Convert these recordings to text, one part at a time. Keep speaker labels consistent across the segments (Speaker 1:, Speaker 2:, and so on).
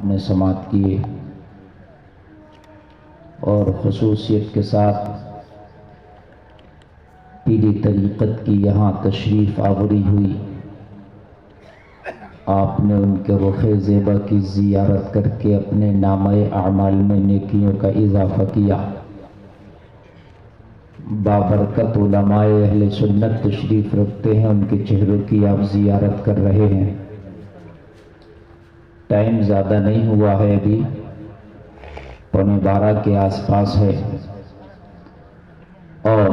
Speaker 1: نے سماعت کیے اور خصوصیت کے ساتھ پیری طریقت کی یہاں تشریف آوری ہوئی، آپ نے ان کے رخ زیبا کی زیارت کر کے اپنے نامہ اعمال میں نیکیوں کا اضافہ کیا۔ بابرکت علماء اہل سنت تشریف رکھتے ہیں، ان کے چہروں کی آپ زیارت کر رہے ہیں۔ ٹائم زیادہ نہیں ہوا ہے، ابھی 11:15 کے آس پاس ہے، اور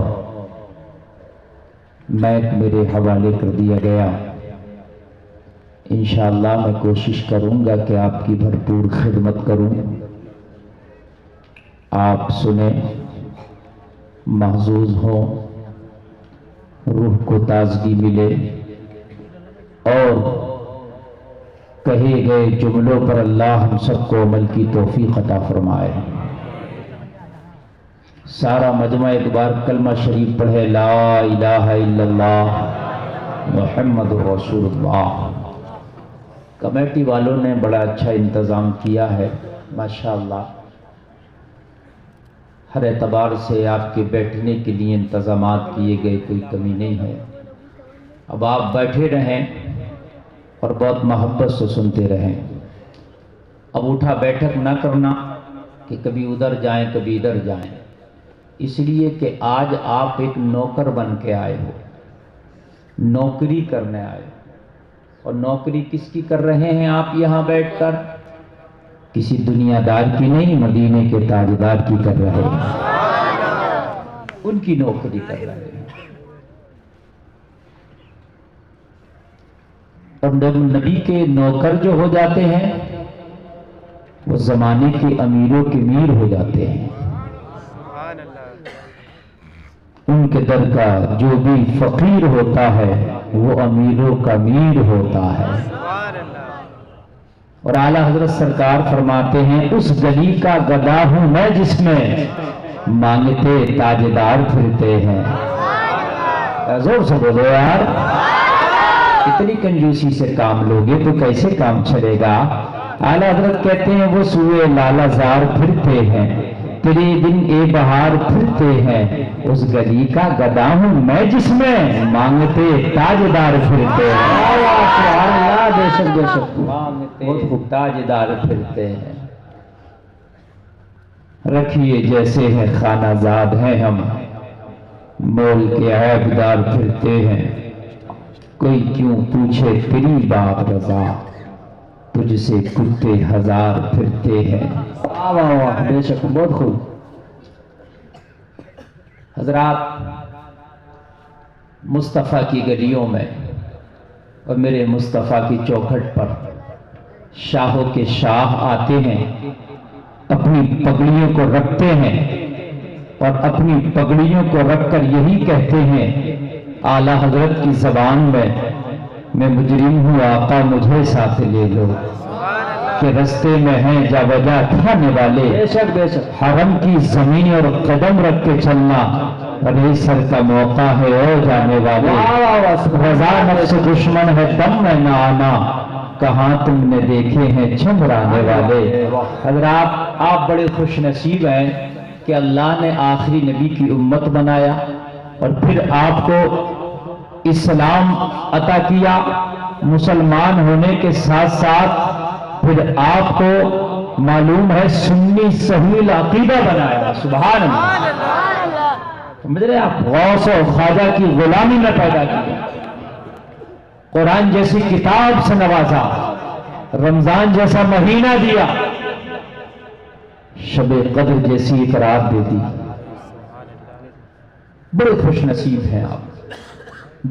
Speaker 1: مائک میرے حوالے کر دیا گیا۔ انشاءاللہ میں کوشش کروں گا کہ آپ کی بھرپور خدمت کروں، آپ سنیں، محظوظ ہوں، روح کو تازگی ملے اور کہے گئے جملوں پر اللہ ہم سب کو عمل کی توفیق عطا فرمائے۔ سارا مجمع ایک بار کلمہ شریف پڑھے، لا الہ الا اللہ محمد رسول اللہ۔ کمیٹی والوں نے بڑا اچھا انتظام کیا ہے ماشاءاللہ، ہر اعتبار سے آپ کے بیٹھنے کے لیے انتظامات کیے گئے، کوئی کمی نہیں ہے۔ اب آپ بیٹھے رہیں اور بہت محبت سے سنتے رہیں۔ اب اٹھا بیٹھک نہ کرنا کہ کبھی ادھر جائیں کبھی ادھر جائیں، اس لیے کہ آج آپ ایک نوکر بن کے آئے ہو، نوکری کرنے آئے ہو۔ اور نوکری کس کی کر رہے ہیں آپ یہاں بیٹھ کر؟ کسی دنیا دار کی نہیں، مدینے کے تاجدار کی کر رہے ہیں، ان کی نوکری کر رہے ہیں۔ اور نبی کے نوکر جو ہو جاتے ہیں وہ زمانے کے امیروں کے میر ہو جاتے ہیں۔ ان کے در کا جو بھی فقیر ہوتا ہے وہ امیروں کا میر ہوتا ہے۔ اور اعلیٰ حضرت سرکار فرماتے ہیں، اس گلی کا گدا ہوں میں جس میں مانگتے تاجدار پھرتے ہیں۔ زور سے بولو یار، اتنی کنجوسی سے کام لوگے تو کیسے کام چلے گا؟ اعلیٰ حضرت کہتے ہیں، وہ سوئے لالا زار پھرتے ہیں، تیرے دن اے بہار پھرتے ہیں، اس گلی کا گدا ہوں میں جس میں مانگتے تاجدار پھرتے ہیں۔ سبحان اللہ، بے شک بے شک، مانگتے تاجدار پھرتے ہیں۔ رکھیے جیسے ہیں خانہ زاد ہیں ہم، مول کے عیبدار پھرتے ہیں، کوئی کیوں پوچھے تیری بات رضا، تجھ سے کتے ہزار پھرتے ہیں۔ واہ واہ واہ، بے شک، بہت خوب۔ حضرات، مصطفیٰ کی گلیوں میں اور میرے مصطفیٰ کی چوکھٹ پر شاہوں کے شاہ آتے ہیں، اپنی پگڑیوں کو رکھتے ہیں اور اپنی پگڑیوں کو رکھ کر یہی کہتے ہیں اعلیٰ حضرت کی زبان میں مجرم ہوں آقا مجھے ساتھ لے لو، کہ رستے میں ہیں جا وجہ کھانے والے، بے شک بے شک، حرم کی زمین اور قدم رکھ کے چلنا، ریسر کا موقع ہے او جانے والے، رضا نفس دشمن ہے دم میں نہ آنا، کہاں تم نے دیکھے ہیں چمرانے والے۔ حضرات، آپ بڑے خوش نصیب ہیں کہ اللہ نے آخری نبی کی امت بنایا اور پھر آپ کو اسلام عطا کیا، مسلمان ہونے کے ساتھ ساتھ پھر آپ کو معلوم ہے سنی صحیح العقیدہ بنایا۔ سبحان اللہ، سمجھ رہے آپ، غوث و خواجہ کی غلامی میں پیدا کیا، قرآن جیسی کتاب سے نوازا، رمضان جیسا مہینہ دیا، شب قدر جیسی ایک رات دے دی۔ بڑے خوش نصیب ہیں آپ،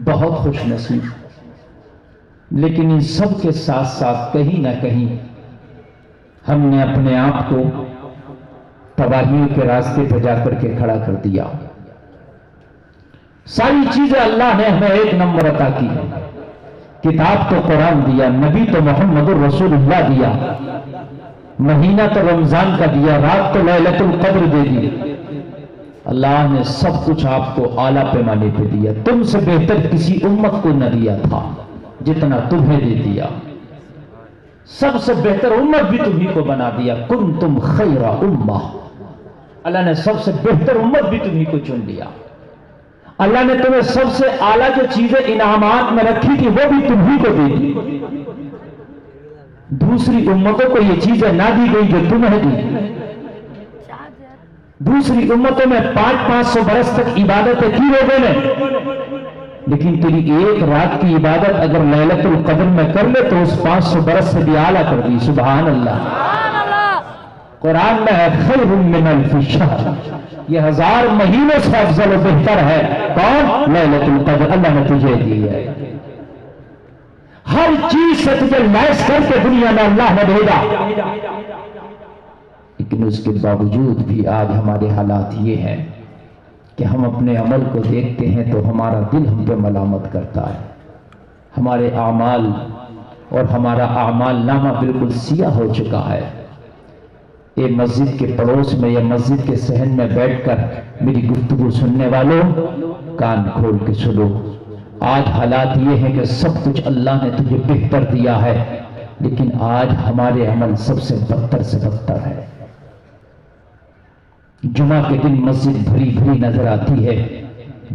Speaker 1: بہت خوش نصیب۔ لیکن ان سب کے ساتھ ساتھ کہیں نہ کہیں ہم نے اپنے آپ کو تباہیوں کے راستے پہ جا کر کے کھڑا کر دیا۔ ساری چیزیں اللہ نے ہمیں ایک نمبر عطا کی، کتاب تو قرآن دیا، نبی تو محمد الرسول اللہ دیا، مہینہ تو رمضان کا دیا، رات تو لیلۃ القدر دے دی۔ اللہ نے سب کچھ آپ کو اعلیٰ پیمانے پہ دیا، تم سے بہتر کسی امت کو نہ دیا تھا جتنا تمہیں دے دیا۔ سب سے بہتر امت بھی تمہیں کو بنا دیا، کنتم خیر امہ، اللہ نے سب سے بہتر امت بھی تمہیں کو چن لیا، اللہ نے تمہیں سب سے اعلیٰ جو چیزیں انعامات میں رکھی تھی وہ بھی تمہیں کو دے دی، دوسری امتوں کو یہ چیزیں نہ دی گئی جو تمہیں دی، دوسری امتوں میں 500 برس تک عبادتیں کی لوگوں نے، لیکن تیری ایک رات کی عبادت اگر لیلۃ القدر میں کر لے تو اس 500 برس سے بھی اعلیٰ کر دی، سبحان اللہ۔ قرآن میں ہے خیر من الف شہر، یہ 1000 مہینوں سے افضل و بہتر ہے، کون؟ لیلۃ القدر، اللہ نے تجھے دی ہے، ہر چیز سے تجھے لیس کر کے دنیا میں اللہ نے بھیجا، لیکن اس کے باوجود بھی آج ہمارے حالات یہ ہیں کہ ہم اپنے عمل کو دیکھتے ہیں تو ہمارا دل ہم پہ ملامت کرتا ہے، ہمارے اعمال اور ہمارا اعمال نامہ بالکل سیاہ ہو چکا ہے۔ یہ مسجد کے پڑوس میں یا مسجد کے صحن میں بیٹھ کر میری گفتگو سننے والوں کان کھول کے سنو، آج حالات یہ ہیں کہ سب کچھ اللہ نے تجھے بہتر دیا ہے، لیکن آج ہمارے عمل سب سے بدتر سے بدتر ہے۔ جمعہ کے دن مسجد بھری بھری نظر آتی ہے،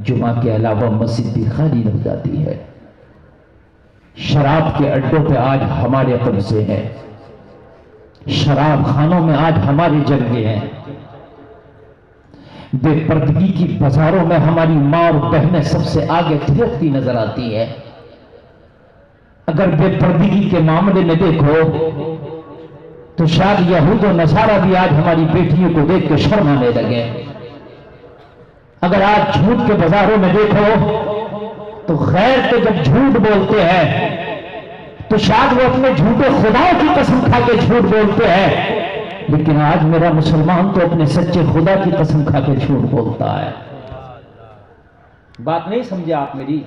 Speaker 1: جمعہ کے علاوہ مسجد بھی خالی رہ جاتی ہے۔ شراب کے اڈوں پہ آج ہمارے قبضے ہیں، شراب خانوں میں آج ہمارے جلوے ہیں، بے پردگی کی بازاروں میں ہماری ماں اور بہنیں سب سے آگے تھرکتی نظر آتی ہے۔ اگر بے پردگی کے معاملے میں دیکھو تو شاید یہود و نصارہ بھی آج ہماری بیٹیوں کو دیکھ کے شرمانے لگے، اگر آج جھوٹ کے بازاروں میں دیکھو تو غیر کے جب جھوٹ بولتے ہیں تو شاید وہ اپنے جھوٹے خداؤں کی قسم کھا کے جھوٹ بولتے ہیں، لیکن آج میرا مسلمان تو اپنے سچے خدا کی قسم کھا کے جھوٹ بولتا ہے۔ بات نہیں سمجھے آپ میری؟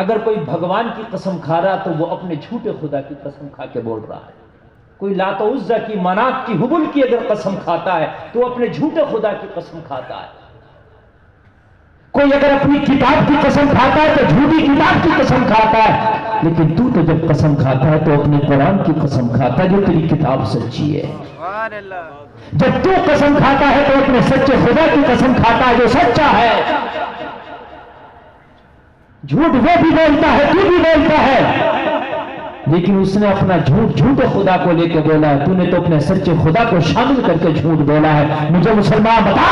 Speaker 1: اگر کوئی بھگوان کی قسم کھا رہا تو وہ اپنے جھوٹے خدا کی قسم کھا کے بول رہا ہے، کوئی لات و عزا کی، منات کی، ہبل کی اگر قسم کھاتا ہے تو اپنے جھوٹے خدا کی قسم کھاتا ہے، کوئی اگر اپنی کتاب کی قسم کھاتا ہے تو جھوٹی کتاب کی قسم کھاتا ہے، لیکن تو جب قسم کھاتا ہے تو اپنے قرآن کی قسم کھاتا ہے جو تیری کتاب سچی ہے، جب تو قسم کھاتا ہے تو اپنے سچے خدا کی قسم کھاتا ہے جو سچا ہے۔ جھوٹ وہ بھی بولتا ہے، تو بھی بولتا ہے، لیکن اس نے اپنا جھوٹ جھوٹے خدا کو لے کے بولا ہے، تو نے تو اپنے سچے خدا کو شامل کر کے جھوٹ بولا ہے۔ مجھے مسلمان بتا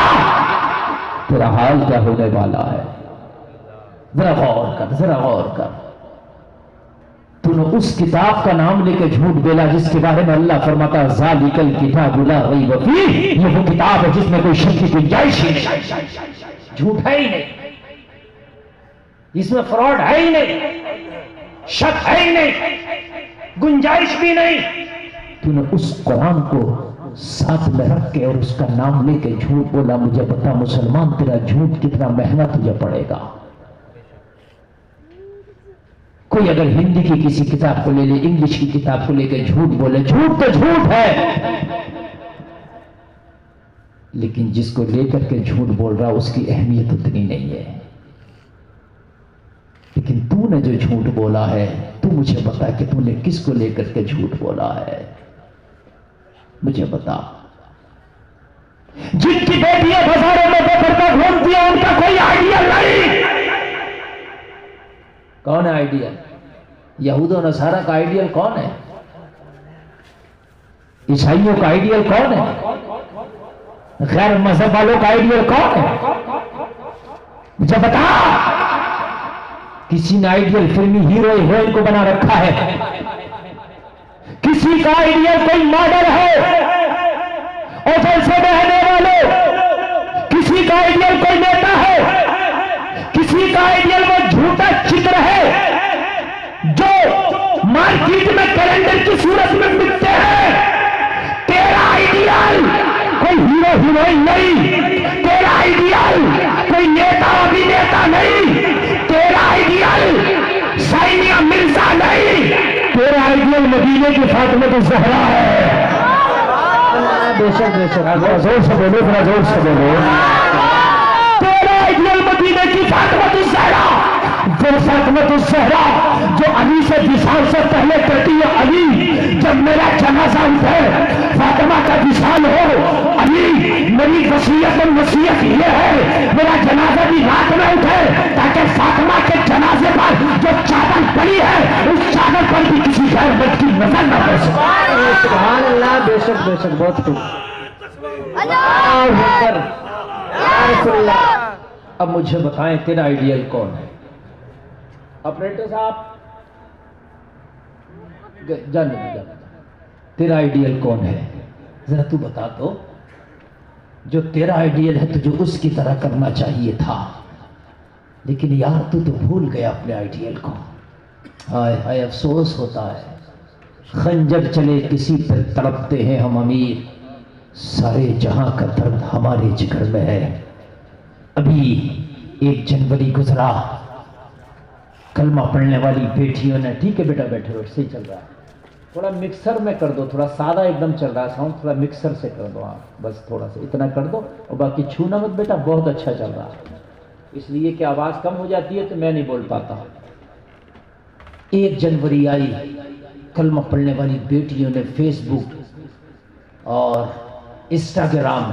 Speaker 1: تیرا حال کیا ہونے والا ہے، ذرا غور کر، ذرا غور کر۔ تو نے اس کتاب کا نام لے کے جھوٹ بولا جس کے بارے میں اللہ فرماتا ہے ذالک الکتاب لا ریب فیہ، یہ وہ کتاب ہے جس میں کوئی شک کی گنجائش ہی نہیں، جھوٹ ہے ہی نہیں، جس میں فراڈ ہے ہی نہیں، شک ہے ہی نہیں، گنجائش بھی نہیں۔ تو نے اس قرآن کو ساتھ میں رکھ کے اور اس کا نام لے کے جھوٹ بولا۔ مجھے بتا مسلمان تیرا جھوٹ کتنا مہنگا تجھے پڑے گا۔ کوئی اگر ہندی کی کسی کتاب کو لے لے، انگلش کی کتاب کو لے کے جھوٹ بولے، جھوٹ تو جھوٹ ہے، لیکن جس کو لے کر کے جھوٹ بول رہا اس کی اہمیت اتنی نہیں ہے۔ لیکن تو نے جو جھوٹ بولا ہے، تو مجھے بتا کہ تو نے کس کو لے کر کے جھوٹ بولا ہے، مجھے بتا۔ جن کی بیٹیاں بازاروں میں بکرتا گھومتی ہیں ان کا کوئی آئیڈیل نہیں۔ کون ہے آئیڈیل؟ یہود و نصارہ کا آئیڈیل کون ہے؟ عیسائیوں کا آئیڈیل کون ہے؟ غیر مذہب والوں کا آئیڈیل کون ہے؟ مجھے بتا۔ کسی نے آئیڈیل فلمی ہیرو ہیروئن کو بنا رکھا ہے، کسی کا آئیڈیل کوئی ماڈل ہے اور جیسے بہنے والوں، کسی کا آئیڈیل کوئی نیتا ہے، کسی کا آئیڈیل وہ جھوٹا چتر ہے جو مارکیٹ میں کیلنڈر کی صورت میں بکتے ہیں۔ تیرا آئیڈیل کوئی ہیرو ہیروئن نہیں، تیرا آئیڈیل کوئی نیتا ابھینیتا نہیں، تیرا آئیڈیل سائنیا مرزا نہیں، تیرا آئیڈیل مدینے کی فاطمہ الزہرا ہے۔ بے شک بے شک، زور سے بولو، ذرا زور سے بولو۔ تیرا آئیڈیل مدینے کی فاطمہ الزہرا، پھر فاطمہ الزہرا جو علی سے وصال سے پہلے کہتی ہے علی جب میرا جنازہ اٹھے فاطمہ کا وصال ہو، علی میری وصیت و نصیحت یہ ہے میرا جنازہ بھی رات میں اٹھے تاکہ فاطمہ کے جنازے پر جو چادر پڑی ہے اس چادر پر بھی کسی غیر مرد کی نظر نہ پڑ سکے۔
Speaker 2: سبحان اللہ، بے شک بے شک، بہت خوب، اللہ اکبر، یا رسول اللہ۔
Speaker 1: اب مجھے بتائیں تیرا آئیڈیل کون ہے؟ آپریٹر صاحب جانے تیرا آئیڈیل کون ہے؟ ذرا تو بتا دو، جو تیرا آئیڈیل ہے تجھے اس کی طرح کرنا چاہیے تھا، لیکن یار تو بھول گیا اپنے آئیڈیل کو۔ ہائے ہائے افسوس ہوتا ہے، خنجر چلے کسی پر تڑپتے ہیں ہم امیر، سارے جہاں کا درد ہمارے جگر میں ہے۔ ابھی 1 جنوری گزرا، کلمہ پڑھنے والی بیٹیوں نے، ٹھیک ہے بیٹا بیٹھے بیٹھ صحیح چل رہا ہے، تھوڑا مکسر میں کر دو، تھوڑا سادہ ایک دم چل رہا ہے ساؤنڈ، تھوڑا مکسر سے کر دو آپ، بس تھوڑا سا اتنا کر دو، اور باقی چھونا مت بیٹا، بہت اچھا چل رہا ہے، اس لیے کہ آواز کم ہو جاتی ہے تو میں نہیں بول پاتا۔ 1 جنوری آئی، کلمہ پڑھنے والی بیٹیوں نے فیس بک اور انسٹاگرام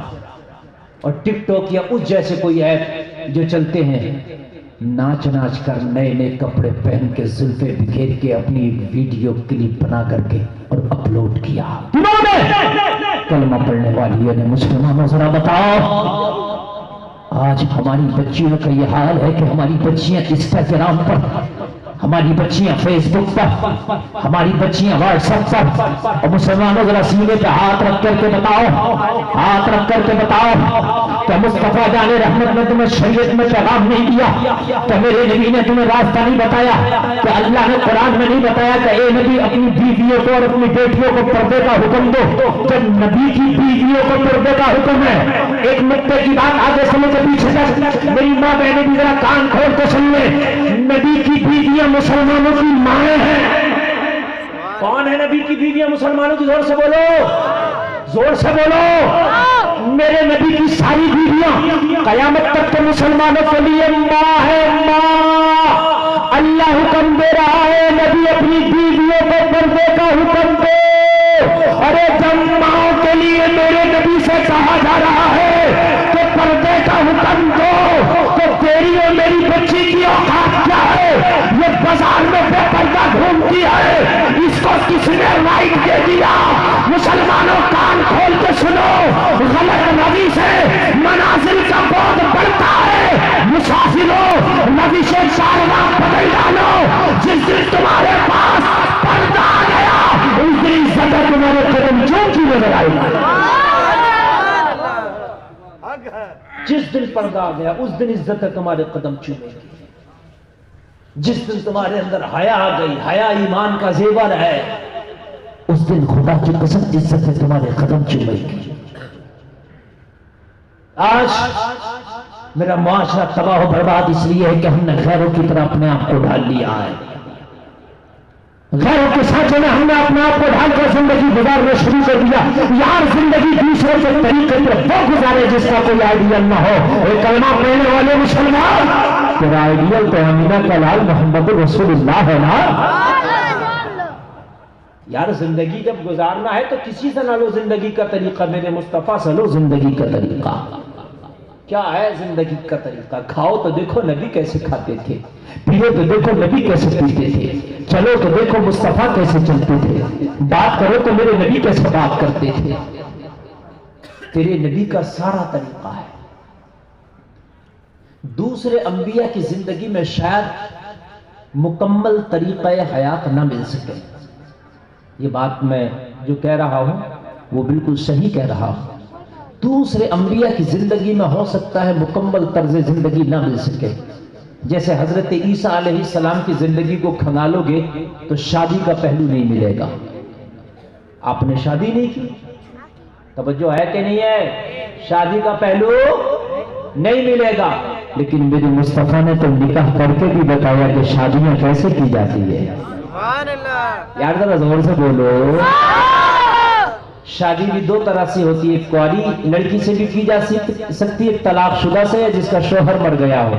Speaker 1: اور ٹک ٹاک یا اس جیسے کوئی ایپ جو چلتے ہیں، ناچ ناچ کر نئے نئے کپڑے پہن کے زلفیں بکھیر کے اپنی ویڈیو کلپ بنا کر کے اور اپلوڈ کیا۔ کلمہ پڑھنے والیوں نے مسلمانوں ذرا بتاؤ، آج ہماری بچیوں کا یہ حال ہے کہ ہماری بچیاں انسٹاگرام پر، ہماری بچیاں فیس بک پر، ہماری بچیاں واٹس ایپ پر، اور مسلمانوں ذرا سینے پہ ہاتھ رکھ کر کے بتاؤ، ہاتھ رکھ کر کے بتاؤ کہ مصطفیٰ جان رحمت نے تمہیں شریعت میں پیغام نہیں دیا، کہ میرے نبی نے تمہیں راستہ نہیں بتایا، کہ اللہ نے قرآن میں نہیں بتایا کہ اے نبی اپنی بیویوں کو اور اپنی بیٹیوں کو پردے کا حکم دو، جب نبی کی بیویوں کو پردے کا حکم ہے۔ ایک نقطے کی بات آگے سمجھ کے پیچھے جا، میری ماں بہنیں بھی ذرا کان کھول کے سن لیں، نبی کی بیویاں مسلمانوں کی مائیں ہیں۔ کون ہے نبی کی بیویاں مسلمانوں کی؟ زور سے بولو، زور سے بولو۔ میرے نبی کی ساری بیویاں قیامت تک تو مسلمانوں کے لیے ماں ہے، ماں۔ اللہ حکم دے رہا ہے نبی اپنی بیویوں کو پردے کا حکم دے، ارے جب ماں کے لیے میرے نبی سے کہا جا رہا ہے کہ پردے کا حکم دو، تو تیری اور میری بچی کی اوقات کیا ہے؟ یہ بازار میں بے پردہ گھومتی ہے، اس کو کس نے رائٹ دے دیا؟ مسلمانوں کان کھول کے سنو، غلط نبی سے منازل کا بہت بڑھتا ہے۔ مسافروں نبی سے چارواں بدل ڈالو، جس دن تمہارے پاس پردہ آ گیا اس دن عزت ہے تمہارے قدم چوم کی نظر آئے گی۔ جس دن پردہ آ گیا اس دن عزت ہے تمہارے قدم چومے گی۔ جس دن تمہارے اندر حیا آ گئی، حیا ایمان کا زیور ہے، اس دن خدا کی قسم عزت ہے تمہارے قدم چومے گی۔ آج میرا معاشرہ تباہ و برباد اس لیے ہے کہ ہم نے غیروں کی طرح اپنے آپ کو ڈھال لیا ہے، غیروں کے ساتھ میں ہم نے اپنے آپ کو ڈھال کر زندگی گزارنا شروع کر دیا۔ یار زندگی دوسرے کے طریقے پر وہ گزارے جس کا کوئی آئیڈیل نہ ہو۔ ایک کلمہ پڑھنے والے مسلمان، تیرا آئیڈیل تو امینہ کا لال محمد رسول اللہ ہے نا؟ یار زندگی جب گزارنا ہے تو کسی سے نہ لو زندگی کا طریقہ، میرے مصطفیٰ سے لو زندگی کا طریقہ۔ کیا ہے زندگی کا طریقہ؟ کھاؤ تو دیکھو نبی کیسے کھاتے تھے، پیو تو دیکھو نبی کیسے پیتے تھے، چلو تو دیکھو مصطفیٰ کیسے چلتے تھے، بات کرو تو میرے نبی کیسے بات کرتے تھے۔ تیرے نبی کا سارا طریقہ ہے۔ دوسرے انبیاء کی زندگی میں شاید مکمل طریقہ حیات نہ مل سکے۔ یہ بات میں جو کہہ رہا ہوں وہ بالکل صحیح کہہ رہا ہوں۔ دوسرے انبیاء کی زندگی میں ہو سکتا ہے مکمل طرز زندگی نہ مل سکے، جیسے حضرت عیسیٰ علیہ السلام کی زندگی کو کھنگالو گے تو شادی کا پہلو نہیں ملے گا۔ آپ نے شادی نہیں کی، توجہ ہے کہ نہیں ہے؟ شادی کا پہلو نہیں ملے گا، لیکن میرے مصطفیٰ نے تو نکاح کر کے بھی بتایا کہ شادیاں کیسے کی جاتی ہے۔ یار ذرا زور سے بولو، شادی بھی دو طرح سے ہوتی ہے، ایک کاری لڑکی سے بھی کی جا سکتی ہے، ایک طلاق شدہ سے ہے جس کا شوہر مر گیا ہو۔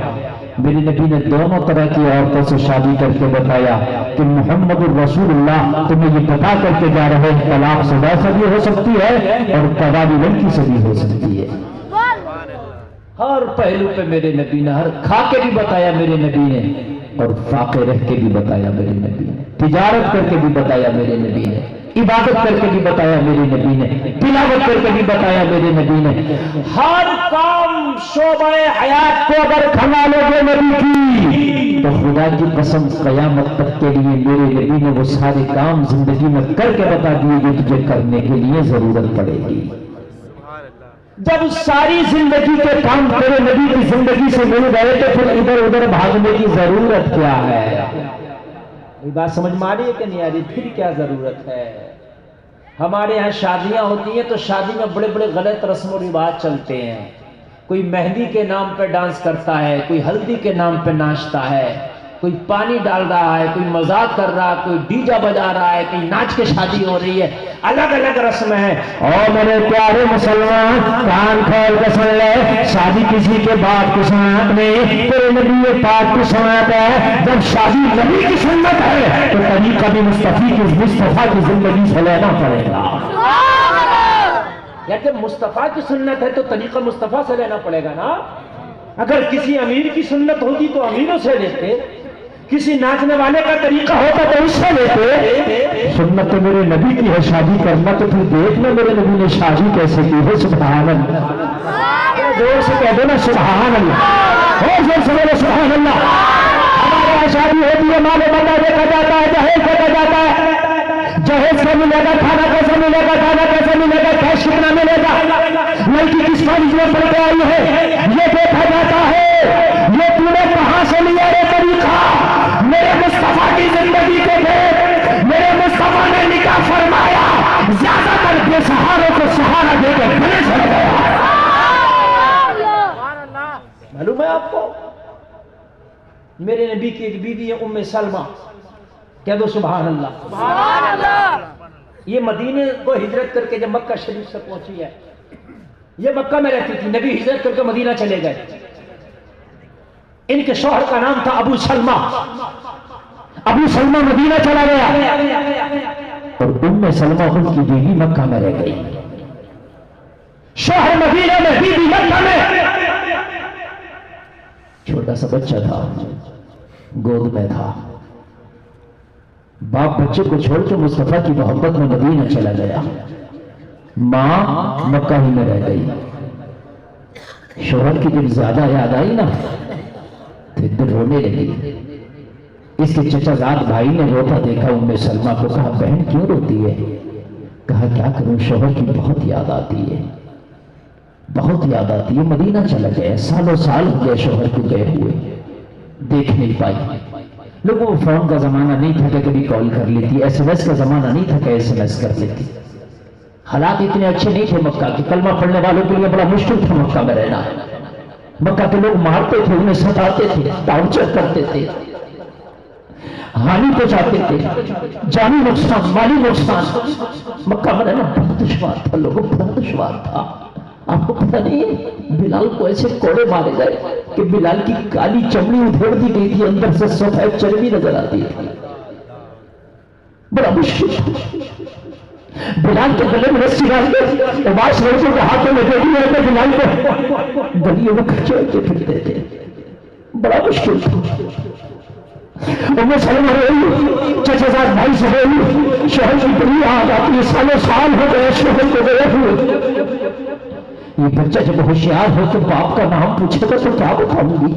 Speaker 1: میرے نبی نے دونوں طرح کی عورتوں سے شادی کر کے بتایا کہ محمد الرسول اللہ تمہیں یہ بتا کر کے جا رہے ہیں طلاق شدہ سے بھی ہو سکتی ہے اور قواری لڑکی سے بھی ہو سکتی ہے۔ ہر پہلو پہ میرے نبی نے، ہر کھا کے بھی بتایا میرے نبی نے، اور فاقے رہ کے بھی بتایا میرے نبی نے، تجارت کر کے بھی بتایا میرے نبی نے، عبادت کر کے بھی بتایا میرے نبی نے، تلاوت کر کے بھی بتایا میرے نبی نے۔ ہر کام شعبہ حیات کو اگر کھنا لو گے نبی کی تو خدا کی قسم قیامت تک کے لیے میرے نبی نے وہ سارے کام زندگی میں کر کے بتا دیے جو تجھے کرنے کے لیے ضرورت پڑے گی۔ جب ساری زندگی کے کام تیرے نبی کی زندگی سے مل گئے تو پھر ادھر ادھر بھاگنے کی ضرورت کیا ہے؟ یہ بات سمجھ میں آ رہی ہے کہ نہیں آ رہی؟ پھر کیا ضرورت ہے؟ ہمارے یہاں شادیاں ہوتی ہیں تو شادی میں بڑے بڑے غلط رسم و رواج چلتے ہیں۔ کوئی مہندی کے نام پہ ڈانس کرتا ہے، کوئی ہلدی کے نام پہ ناچتا ہے، کوئی پانی ڈال رہا ہے، کوئی مذاق کر رہا ہے، کوئی ڈیجا بجا رہا ہے، کوئی ناچ کے شادی ہو رہی ہے، الگ الگ رسم ہے۔ اور میرے پیارے مسلمان کان کھول کے سن لے، شادی کسی کے باپ کی سنت نہیں، تیرے نبی پاک کی سنت ہے۔ جب شادی نبی کی سنت ہے تو طریقہ بھی مصطفیٰ کی زندگی سے لینا پڑے گا۔ یا جب مصطفیٰ کی سنت ہے تو طریقہ مصطفیٰ سے لینا پڑے گا نا۔ اگر کسی امیر کی سنت ہوتی تو امیروں سے لیتے، کسی ناچنے والے کا طریقہ ہوتا تو اس سے لیتے۔ سنت میرے نبی کی ہے شادی کرنا، تو پھر دیکھنا میرے نبی نے شادی کیسے کی ہے۔ سبحان اللہ، زور سے کہہ دو نا سبحان اللہ، اور زور سے بولو سبحان اللہ۔ ہمارے یہاں شادی ہوتی ہے، مال و متا دیکھا جاتا ہے، جہیز دیکھا جاتا ہے، جہیز کا ملے گا، کھانا کیسا ملے گا، کھانا کیسا ملے گا، کیش کتنا ملے گا، لڑکی کس کالج میں پڑھ کے آئی ہے، یہ دیکھا جاتا ہے۔ یہ تو نے کہاں سے لیا یہ طریقہ؟ میرے مصطفیٰ کی زندگی کے دیکھ، میرے مصطفیٰ نے نکاح فرمایا، زیادہ تر بے سہاروں کو سہارا دے کے گلے چڑھ گیا۔ معلوم ہے آپ کو؟ میرے نبی کی ایک بیوی ہے ام سلمہ، کہہ دو سبحان اللہ۔ سبحان اللہ۔ یہ مدینے کو ہجرت کر کے جب مکہ شریف سے پہنچی ہے، یہ مکہ میں رہتی تھی، نبی ہجرت کر کے مدینہ چلے گئے۔ ان کے شوہر کا نام تھا ابو سلمہ۔ ابو سلمہ مدینہ چلا گیا اور ام سلمہ ان کی بیوی مکہ میں رہ گئی۔ شوہر مدینہ میں، بیوی مکہ میں۔ چھوٹا سا بچہ تھا، گود میں تھا۔ باپ بچے کو چھوڑ کے مصطفیٰ کی محبت میں مدینہ چلا گیا، ماں مکہ ہی میں رہ گئی۔ شوہر کی جب زیادہ یاد آئی نا تو دل رونے لگی۔ اس کے چچا زاد بھائی نے روتا دیکھا ام سلمہ کو، کہا بہن کیوں روتی ہے؟ کہا کیا کروں، شوہر کی بہت یاد آتی ہے، بہت یاد آتی ہے۔ مدینہ چلا گیا، سالوں سال ہو گئے شوہر کو گئے ہوئے، دیکھ نہیں پائی۔ لوگوں کو فون کا زمانہ نہیں تھا کہ کبھی کال کر لیتی، ایس ایم ایس کا زمانہ نہیں تھا کہ ایس ایم ایس کر لیتی۔ حالات اتنے اچھے نہیں تھے مکہ کے، کلمہ پڑھنے والوں کے لیے بڑا مشکل تھا مکہ میں رہنا۔ مکہ کے لوگ مارتے تھے، انہیں ستاتے تھے، ٹارچر کرتے تھے، ہانی پہنچاتے تھے، جانی نقصان، مالی نقصان۔ مکہ میں رہنا بہت دشوار تھا، لوگوں بہت دشوار تھا۔ آپ کو پتہ نہیں ہے بلال کو ایسے کوڑے مارے گئے کہ بلال کی کالی چمڑی ادھیڑ دی گئی تھی، اندر سے سفید چربی نظر آتی تھی، بڑا مشکل تھا۔ بلال کے گلے میں رسی ڈال کے عباس لڑکوں کے ہاتھوں میں دے دیے تھے، بلال کو گلیوں میں کھچے کے پھرتے تھے، بڑا مشکل تھا۔ ام سلمہ روئی، چچا زاد بھائی سے روئی، شوہر کی بڑی یاد آتی ہے، سالوں سال ہو گئے شوہر کو گئے ہوئے۔ یہ بچہ جب ہوشیار ہو تو باپ کا نام پوچھے گا تو کیا بتاؤں گی؟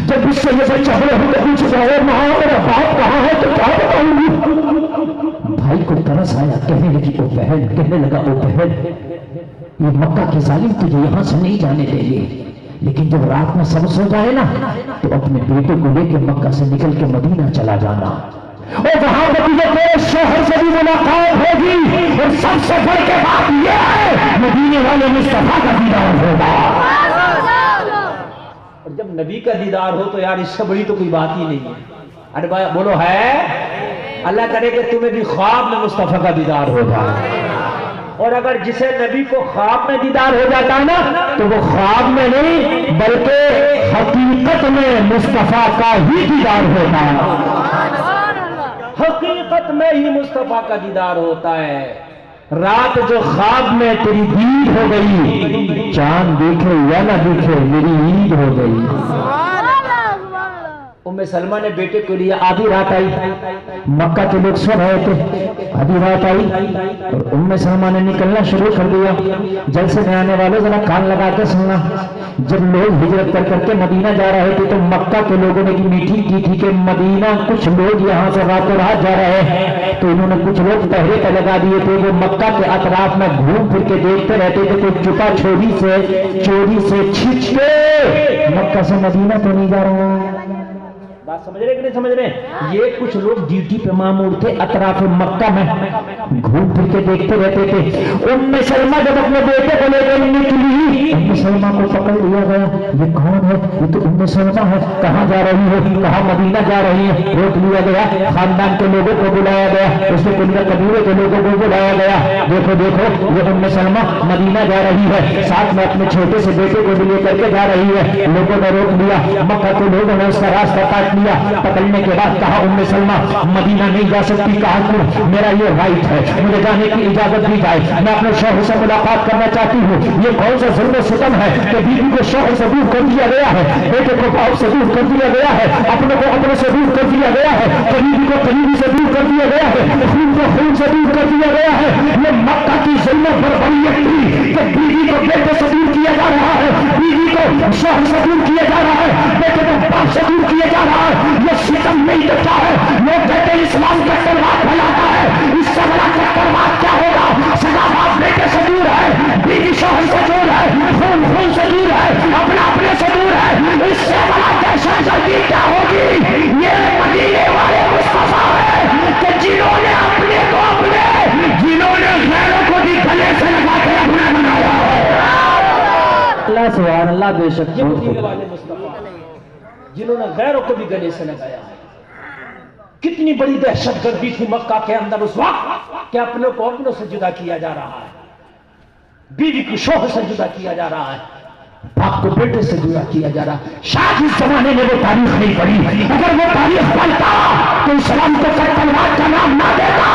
Speaker 1: جب اس سے یہ بچہ ہو تو پوچھے گا اور ماں میرا باپ کہاں ہے تو کیا بتاؤں گی؟ بھائی کو ترس آیا، کہنے لگی او بہن، کہنے لگا او بہن، یہ مکہ کے ظالم تجھے یہاں سے نہیں جانے دیں گے، لیکن جب رات میں سب سو جائے نا تو اپنے بیٹے کو لے کے مکہ سے نکل کے مدینہ چلا جانا، اور وہاں تجھے تیرے شوہر سے بھی ملاقات ہوگی، اور سب سے بڑھ کے بات یہ ہے مدینے والے مصطفیٰ کا دیدار ہوگا۔ اور جب نبی کا دیدار ہو تو یار اس سے بڑی تو کوئی بات ہی نہیں ہے۔ ارے بھائی بولو ہے، اللہ کرے کہ تمہیں بھی خواب میں مصطفیٰ کا دیدار ہو جائے۔ اور اگر جسے نبی کو خواب میں دیدار ہو جاتا ہے نا تو وہ خواب میں نہیں بلکہ حقیقت میں مصطفیٰ کا ہی دیدار ہوتا ہے، حقیقت میں ہی مصطفیٰ کا دیدار ہوتا ہے۔ رات جو خواب میں تیری دید ہو گئی، چاند دیکھے یا نہ دیکھے میری عید ہو گئی۔ ام سلمہ نے بیٹے کے لیے آدھی رات آئی، مکہ کے لوگ سو رہے تھے، آدھی رات آئی اور ام سلمہ نے نکلنا شروع کر دیا۔ جلسے میں آنے والے ذرا کان لگا کے سننا، جب لوگ ہجرت کر کے مدینہ جا رہے تھے تو مکہ کے لوگوں نے میٹنگ کی تھی کہ مدینہ کچھ لوگ یہاں سے راتوں رات جا رہے ہیں، تو انہوں نے کچھ لوگ پہرے پہ لگا دیے تھے، وہ مکہ کے اطراف میں گھوم پھر کے دیکھتے رہتے تھے کوئی چپا چوری سے چھچ کے مکہ سے مدینہ تو نہیں جا رہا ہے۔ بات سمجھ رہے کہ نہیں سمجھ رہے؟ یہ کچھ لوگ ڈیوٹی پہ مامور تھے، اطراف مکہ میں گھوم پھر کے دیکھتے رہتے تھے۔ ام سلمہ جب اپنے بیٹے کو لے کر نکلی، ام سلمہ کو پکڑ لیا گیا، یہ کون ہے؟ یہ تو ام سلمہ ہے، کہاں جا رہی ہے؟ کہاں مدینہ جا رہی ہے؟ روک لیا گیا، خاندان کے لوگوں کو بلایا گیا، اس سے پہلے قبیلے کے لوگوں کو بلایا گیا، دیکھو یہ ام سلمہ مدینہ جا رہی ہے، ساتھ میں اپنے چھوٹے سے بیٹے کو بھی لے کر کے جا رہی ہے۔ لوگوں نے روک لیا، مکہ کے لوگوں نے اس کا راستہ کاٹ لیا۔ پکڑنے کے بعد کہا ام سلمہ مدینہ نہیں جا سکتی، کہا کیوں؟ میرا یہ رائٹ ہے، مجھے جانے کی اجازت دی جائے، میں اپنے شوہر سے ملاقات کرنا چاہتی ہوں۔ یہ کون سا ظلم و ستم ہے کہ بیوی کو شوہر سے دور کر دیا گیا ہے، بیٹے کو باپ سے دور کر دیا گیا ہے، اپنے کو اپنے سے دور کر دیا گیا ہے، قریبی کو قریبی سے دور کر دیا گیا ہے، خون کو خون سے دور کر دیا گیا ہے۔ یہ مکہ کی ظلم و بربریت تھی کہ بیوی کو بیٹے سے دور کیا جا رہا ہے، بیوی کو شوہر سے دور کیا جا رہا ہے، بیٹے کو باپ سے دور کیا جا رہا ہے۔ یہ ستم نہیں دیتا ہے، لوگ کہتے ہیں اسلام کٹرواد پھیلاتا ہے، اس سے بڑا کٹرواد کیا ہوگا؟ سگا باپ بیٹے سے دور ہے، بیوی شوہر سے دور ہے، خون خون سے دور ہے، اپنا اپنے سے دور ہے، اس سے بڑا دہشت گردی کیا ہوگی؟ یہ مدینے والے مصطفیٰ ہیں کہ جنہوں نے اپنے کو اپنے، جنہوں نے غیروں کو بھی گلے سے لگا کے اپنا بنایا ہے۔ اللہ سبحان اللہ، بے شک یہ مدینے والے مصطفیٰ جنہوں نے غیروں کو بھی گلے سے لگایا ہے۔ کتنی بڑی دہشت گردی تھی مکہ کے اندر اس وقت کہ اپنے کو اپنوں سے جدا کیا جا رہا ہے، بیوی کو شوہر سے جدا کیا جا رہا ہے، باپ کو بیٹے سے جدا کیا جا رہا ہے۔ شاید اس زمانے میں وہ تاریخ نہیں پڑھی، اگر وہ تاریخ پڑھتا تو اسلام کو کٹرواد کا نام نہ دیتا۔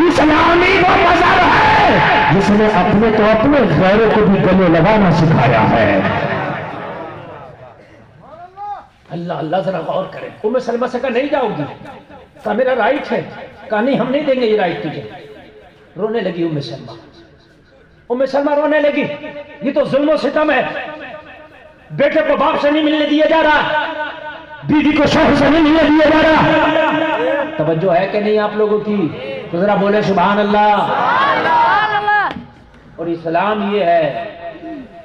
Speaker 1: اسلامی وہ مذہب ہے جس نے اپنے تو اپنے غیروں کو بھی گلے لگانا سکھایا ہے۔ اللہ اللہ ذرا غور کریں۔ ام سلمہ سے کہا نہیں جاؤ گی، کہا میرا رائٹ ہے، کہا نہیں ہم نہیں دیں گے یہ رائٹ تجھے۔ رونے لگی ام سلمہ، ام سلمہ رونے لگی، یہ تو ظلم و ستم ہے، بیٹے کو باپ سے نہیں ملنے دیا جا رہا، بیوی کو شوہر سے نہیں ملنے دیا جا رہا۔ توجہ ہے کہ نہیں آپ لوگوں کی؟ تو ذرا بولے سبحان اللہ۔ اور اسلام یہ ہے،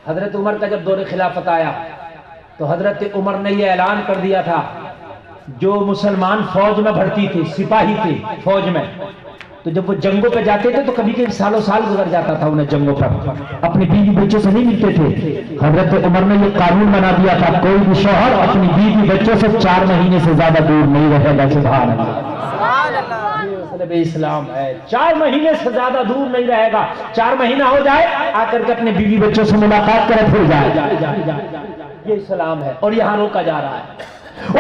Speaker 1: حضرت عمر کا جب دور خلافت آیا تو حضرت عمر نے یہ اعلان کر دیا تھا، جو مسلمان فوج میں بھرتی تھے، سپاہی تھے فوج میں، تو جب وہ جنگوں پہ جاتے تھے تو کبھی کبھی سالوں سال گزر جاتا تھا انہیں جنگوں پر، اپنی بیوی بچوں سے نہیں ملتے تھے۔ حضرت عمر نے یہ قانون بنا دیا تھا، کوئی بھی شوہر اپنی بیوی بچوں سے 4 مہینے سے زیادہ دور نہیں رہے گا۔ سبحان اللہ، اسلام ہے، 4 مہینے سے زیادہ دور نہیں رہے گا۔ 4 مہینہ ہو جائے آ کر کے اپنے بیوی بچوں سے ملاقات کرے پھر جائے، یہ اسلام ہے، اور یہاں روکا جا رہا ہے۔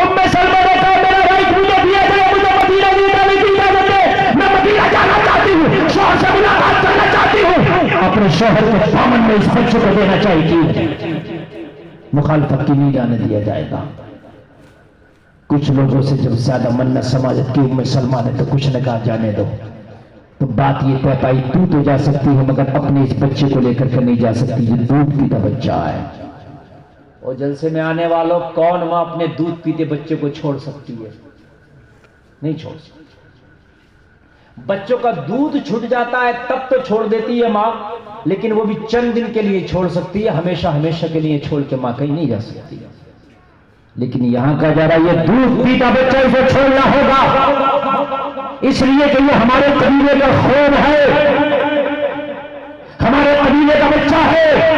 Speaker 1: ام سلمہ نے کہا میرا رائٹ مجھے دیا گیا، مجھے مدینہ نہیں جانے کی اجازت ہے، میں مدینہ جانا چاہتی ہوں، شوہر سے ملاقات کرنا چاہتی ہوں، اپنے شوہر کے دامن میں اس بچے کو دینا چاہیے، مخالفت کی نہیں جانے دیا جائے گا۔ کچھ لوگوں سے جب زیادہ منت سماجت کی ام سلمہ نے تو کچھ نے کہا جانے دو، تو بات یہ طے پائی تو جا سکتی ہے مگر اپنے اس بچے کو لے کر کے نہیں جا سکتی، یہ دودھ پیتا بچہ ہے۔ اور جلسے میں آنے والوں کون ماں اپنے دودھ پیتے بچے کو چھوڑ سکتی ہے؟ نہیں چھوڑ سکتی۔ بچوں کا دودھ چھٹ جاتا ہے تب تو چھوڑ دیتی ہے ماں، لیکن وہ بھی چند دن کے لیے چھوڑ سکتی ہے، ہمیشہ ہمیشہ کے لیے چھوڑ کے ماں کہیں نہیں جا سکتی۔ لیکن یہاں کہا جا رہا ہے یہ دودھ پیتا بچہ اسے چھوڑنا ہوگا، اس لیے کہ یہ ہمارے قبیلے کا خون ہے، ہمارے قبیلے کا بچہ ہے،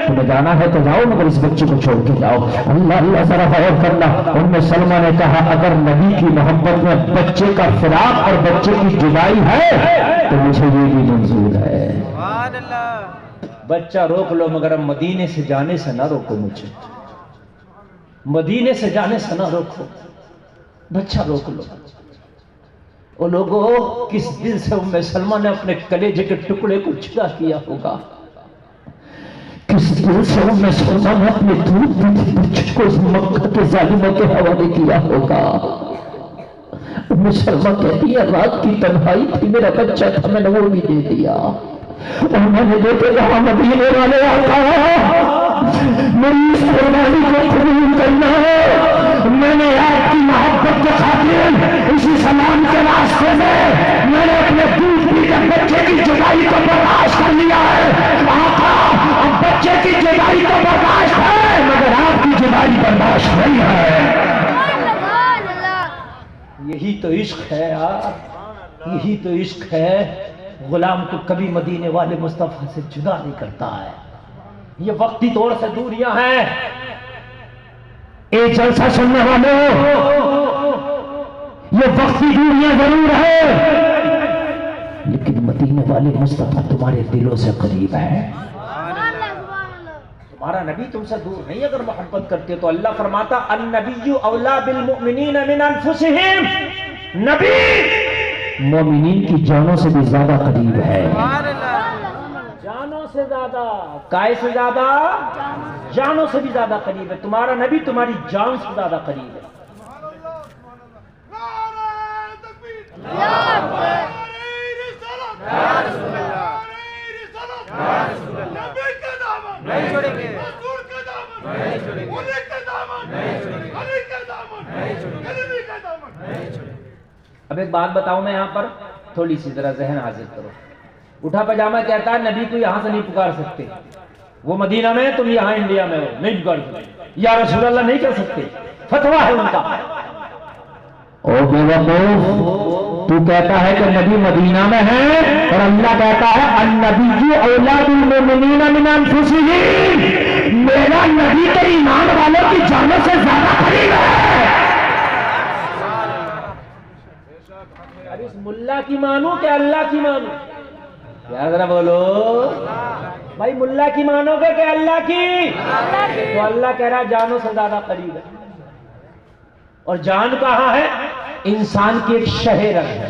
Speaker 1: تمہیں جانا ہے تو جاؤ مگر اس بچے کو چھوڑ کے جاؤ۔ اللہ اللہ ذرا غور کرنا۔ ام سلمہ نے کہا اگر نبی کی محبت میں بچے کا فراق اور بچے کی جدائی ہے تو مجھے یہ بھی منظور ہے۔ بچہ روک لو مگر اب مدینے سے جانے سے نہ روکو مجھے، مدینے سے جانے سے نہ روکو، بچہ روک لو۔ وہ لوگوں کس دل سے ام سلمہ نے اپنے کلیجے کے ٹکڑے کو جدا کیا ہوگا، کس دل سے ام سلمہ نے اپنے دودھ پیتے بچے کو اس مکہ کے ظالموں کے حوالے کیا ہوگا۔ ام سلمہ کہتی ہے رات کی تنہائی تھی، میرا بچہ تھا، میں نے وہ بھی دے دیا، اور میں نے دیکھے کہا مدینے والے آقا میری اس قربانی کو قبول کرنا ہے، میں نے آپ کی محبت کے خاطر اسی سلام کے راستے میں نے اپنے دودھ پیتے بچے کی جدائی کو برداشت کر لیا ہے آقا، اب بچے کی جدائی تو برداشت ہے مگر آپ کی جدائی برداشت نہیں ہے۔ یہی تو عشق ہے یار، یہی تو عشق ہے، غلام کو کبھی مدینے والے مصطفیٰ سے جدا نہیں کرتا ہے۔ یہ وقتی طور سے دوریاں ہیں، ایک جلسہ سننے والوں، یہ وقتی دوریاں ضرور ہیں لیکن مدینے والے مصطفیٰ تمہارے دلوں سے قریب ہے۔ تمہارا نبی تم سے دور نہیں، اگر محبت کرتے تو اللہ فرماتا النبی اولا بالمؤمنین من انفسہم، نبی مومنین کی جانوں سے بھی زیادہ قریب ہے، جانوں سے زیادہ، کائے سے زیادہ، جانوں سے بھی زیادہ قریب ہے، تمہارا نبی تمہاری جان سے زیادہ قریب ہے۔ اب ایک بات بتاؤں میں یہاں پر تھوڑی سی ذرا ذہن حاضر کرو، اٹھا پجامہ کہتا ہے نبی کو یہاں سے نہیں پکار سکتے، وہ مدینہ میں تم یہاں انڈیا میں ہو، نہیں پکار سکتے، یا رسول اللہ نہیں کر سکتے، فتویٰ ہے ان کا۔ او بے وقوف، تو کہتا ہے کہ نبی مدینہ میں ہے اور اللہ کہتا ہے النبی اولا بالمؤمنین من انفسہم، میرا نبی تو ایمان والوں کی جانوں سے زیادہ قریب ہے۔ اب اس ملا کی مانو کہ اللہ کی مانو؟ یاد ذرا بولو بھائی، ملا کی مانو گے کہ اللہ کی؟ تو اللہ کہہ رہا جانوں سے زیادہ قریب ہے، اور جان کہاں ہے؟ انسان کی ایک شہ رگ ہے،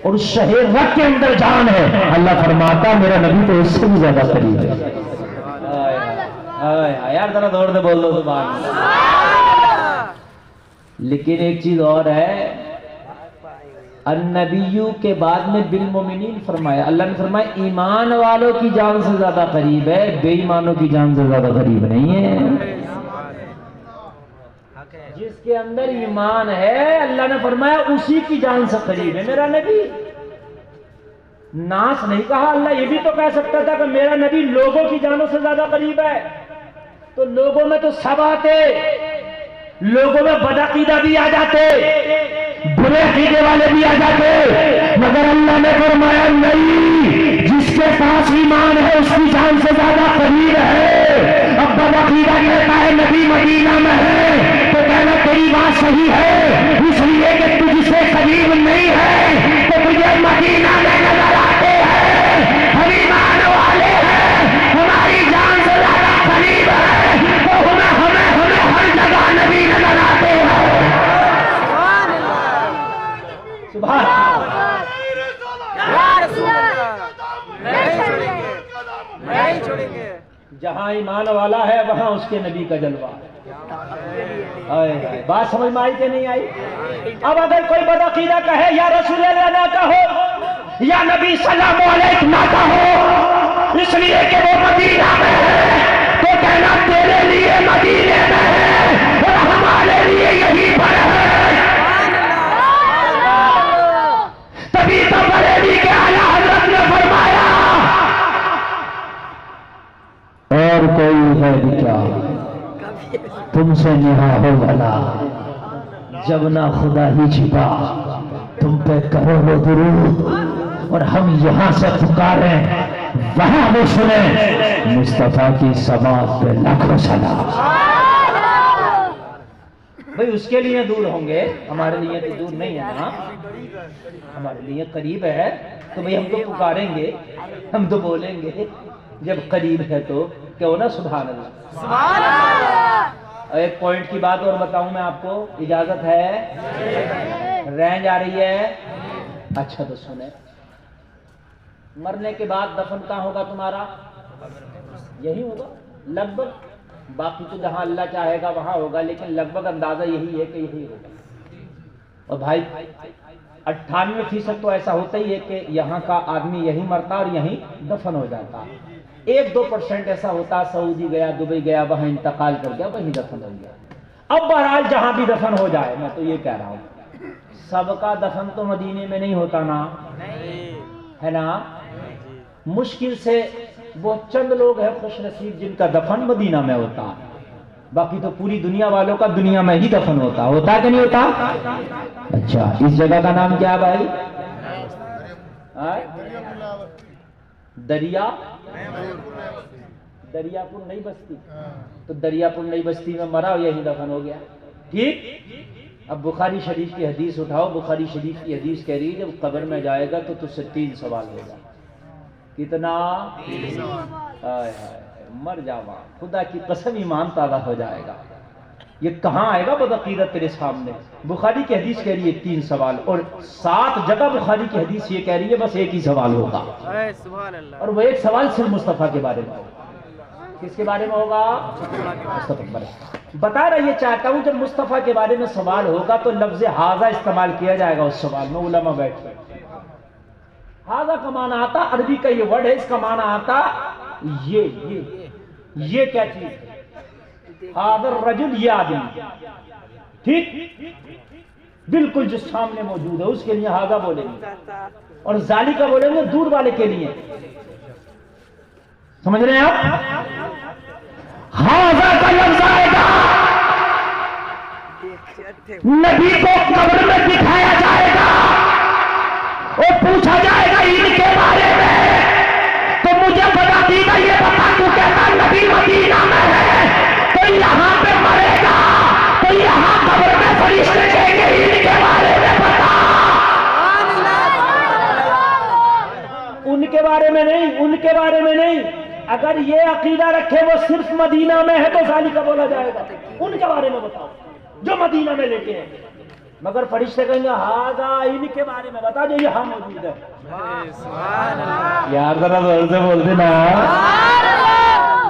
Speaker 1: اور اس شہ رگ کے اندر جان ہے، اللہ فرماتا میرا نبی تو اس سے بھی زیادہ قریب ہے۔ یار ذرا دور سے بول دو سبحان اللہ۔ لیکن ایک چیز اور ہے، النبیو کے بعد میں بالمؤمنین فرمایا، اللہ نے فرمایا ایمان والوں کی جان سے زیادہ قریب ہے، بے ایمانوں کی جان سے زیادہ قریب نہیں ہے۔ جس کے اندر ایمان ہے اللہ نے فرمایا اسی کی جان سے قریب ہے میرا نبی۔ ناس نہیں کہا، اللہ یہ بھی تو کہہ سکتا تھا کہ میرا نبی لوگوں کی جانوں سے زیادہ قریب ہے، تو لوگوں میں تو سب آتے، لوگوں میں بدعقیدہ بھی آ جاتے، برے عقیدے والے بھی آ جاتے، مگر اللہ نے فرمایا نہیں، جس کے پاس ایمان ہے اس کی جان سے زیادہ قریب ہے۔ اب بدعقیدہ کہتا ہے نبی مدینہ میں ہے تو کہنا تیری بات صحیح ہے، اس لیے کہ تجھ سے قریب نہیں ہے تو تجھے مدینہ میں نظر آتے ہیں، ہم ایمان والے ہیں، ہماری جان سے زیادہ قریب ہے تو ہمیں ہر جگہ نبی نظر آتے ہیں۔ سبحان اللہ،
Speaker 3: نہیں چھوڑیں گے،
Speaker 1: جہاں ایمان والا ہے وہاں اس کے نبی کا جلوہ۔ بات سمجھ میں آئی کہ نہیں آئی؟ اب اگر کوئی بدعقیدہ کہے یا رسول اللہ نہ کہو یا نبی سلام علیہ نہ کہو، اس لیے کہ وہ مدینہ میں ہے تو کہنا تیرے لیے مدینے میں ہے اور ہمارے لیے یہی پر ہے۔ تبھی تو بریلی کے اعلیٰ حضرت نے فرمایا اور کوئی ہے بھی کیا تم سے نہا ہو بھلا، جب نہ خدا ہی چھپا تم پہ کرو وہ درود، اور ہم یہاں سے پکاریں وہاں وہ سنیں، مصطفیٰ کی سماعت پہ لاکھوں سلام۔ بھئی اس کے لیے دور ہوں گے، ہمارے لیے تو دور نہیں ہے نا، ہمارے لیے قریب ہے۔ تو بھئی ہم تو پکاریں گے، ہم تو بولیں گے، جب قریب ہے تو کہو نا سبحان اللہ۔
Speaker 3: سبحان اللہ۔
Speaker 1: اور ایک پوائنٹ کی بات اور بتاؤں میں آپ کو، اجازت ہے؟ رینج آ رہی ہے؟ اچھا تو سنیں، مرنے کے بعد دفن کہاں ہوگا تمہارا؟ یہی ہوگا لگ بھگ، باقی تو جہاں اللہ چاہے گا وہاں ہوگا، لیکن لگ بھگ اندازہ یہی ہے کہ یہی ہوگا۔ اور بھائی 98% تو ایسا ہوتا ہی ہے کہ یہاں کا آدمی یہی مرتا اور یہیں دفن ہو جاتا، 1-2% ایسا ہوتا سعودی گیا، دبئی گیا، وہاں انتقال کر گیا، وہیں دفن ہو گیا۔ اب بہرحال جہاں بھی دفن ہو جائے، میں تو یہ کہہ رہا ہوں سب کا دفن تو مدینے میں نہیں ہوتا نا، ہے نا؟ مشکل سے وہ چند لوگ ہیں خوش نصیب جن کا دفن مدینہ میں ہوتا، باقی تو پوری دنیا والوں کا دنیا میں ہی دفن ہوتا ہے کہ نہیں ہوتا؟ اچھا، اس جگہ کا نام کیا بھائی؟ دریا پور نئی بستی، تو دریا پور نئی بستی میں مرا اور یہی دفن ہو گیا، ٹھیک؟ اب بخاری شریف کی حدیث اٹھاؤ، بخاری شریف کی حدیث کہہ رہی ہے جب قبر میں جائے گا تو تجھ سے 3 سوال ہوگا۔ کتنا؟ ہائے ہائے، مر جاوا، خدا کی قسم ایمان تازہ ہو جائے گا۔ یہ کہاں آئے گا بدعقیدت تیرے سامنے؟ بخاری کی حدیث کہہ رہی ہے 3 سوال، اور 7 جگہ بخاری کی حدیث یہ کہہ رہی ہے بس ایک ہی سوال ہوگا، اور وہ ایک سوال صرف مصطفیٰ کے بارے میں ہوگا۔ کس کے بارے میں ہوگا؟ مصطفیٰ کے بارے میں۔ بتا رہا یہ چاہتا ہوں جب مصطفیٰ کے بارے میں سوال ہوگا تو لفظ حاذا استعمال کیا جائے گا اس سوال میں، علماء بیٹھ کر۔ حاذا کا معنی آتا، عربی کا یہ ورڈ ہے، اس کا معنی آتا یہ کیا چیز ہے؟ حاضر رجل، یہ آدمی، ٹھیک؟ بالکل جو سامنے موجود ہے اس کے لیے حاذا بولیں گے، اور ذالی کا بولیں گے دور والے کے لیے، سمجھ رہے ہیں آپ؟ حاذا کا لفظ آئے گا، نبی کو قبر میں دکھایا جائے گا اور پوچھا جائے گا ان کے بارے میں، تو مجھے بتا دی گا، یہ بتا تو کہتا نبی مدینہ میں ہے تو یہاں پہ مرے گا، تو یہاں قبر میں فرشتے کہیں گے ان کے بارے میں بتا۔ ان کے بارے میں نہیں، ان کے بارے میں نہیں، اگر یہ عقیدہ رکھے وہ صرف مدینہ میں ہے تو ذالک کا بولا جائے گا، ان کے بارے میں بتاؤ جو مدینہ میں لیتے ہیں، مگر فرشتے کہیں گے ہاذا ان کے بارے میں بتا جو یہاں موجود ہے۔ یار ذرا زور سے بولتے نا،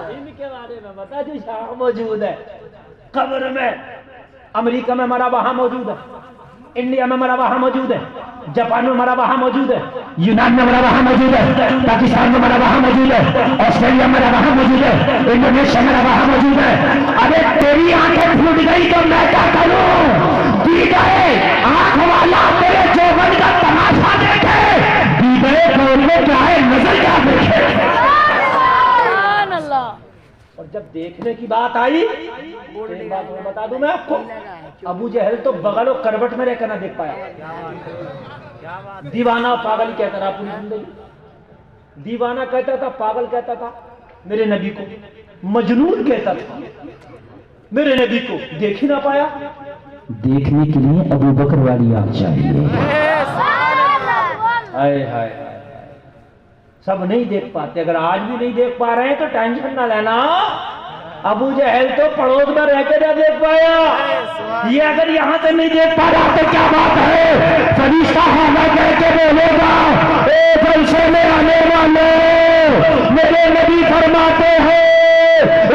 Speaker 1: ان کے بارے میں بتا جو یہاں موجود ہے۔ قبر میں امریکہ میں مرا وہاں موجود ہے، انڈیا میں مرا وہاں موجود ہے، جاپان میں مرا وہاں موجود ہے، یونان میں مرا وہاں موجود ہے، پاکستان میں مرا وہاں موجود ہے، آسٹریلیا میں مرا وہاں موجود ہے، انڈونیشیا میں مرا وہاں موجود ہے۔ ارے تیری آنکھیں پھوٹ گئی تو میں کیا کروں؟ دی گئے آنکھ والا تیرے جوبن کا تماشا دیکھے، دی گئے کون کو کیا ہے نظر کیا دیکھے۔ اور جب دیکھنے کی بات آئی ایک بات میں بتا دوں میں آپ کو، ابو جہل تو بغل و کروٹ میں رہ کر نہ دیکھ پایا، دیوانہ پاگل کہتا رہا پوری زندگی، دیوانہ کہتا تھا، پاگل کہتا تھا میرے نبی کو، مجنون کہتا تھا میرے نبی کو، دیکھ ہی نہ پایا۔ دیکھنے کے لیے ابو بکر والی آنکھ چاہیے، ہائے ہائے، سب نہیں دیکھ پاتے، اگر آج بھی نہیں دیکھ پا رہے ہیں تو ٹینشن نہ لینا، ابو جہل تو پڑوس میں رہ کے نہ دیکھ پایا، یہ اگر یہاں سے نہیں دیکھ پا رہا تو کیا بات ہے؟ فرشتہ حاذا کہہ کے بولے گا، اے جلسے میں آنے والے میرے نبی فرماتے ہیں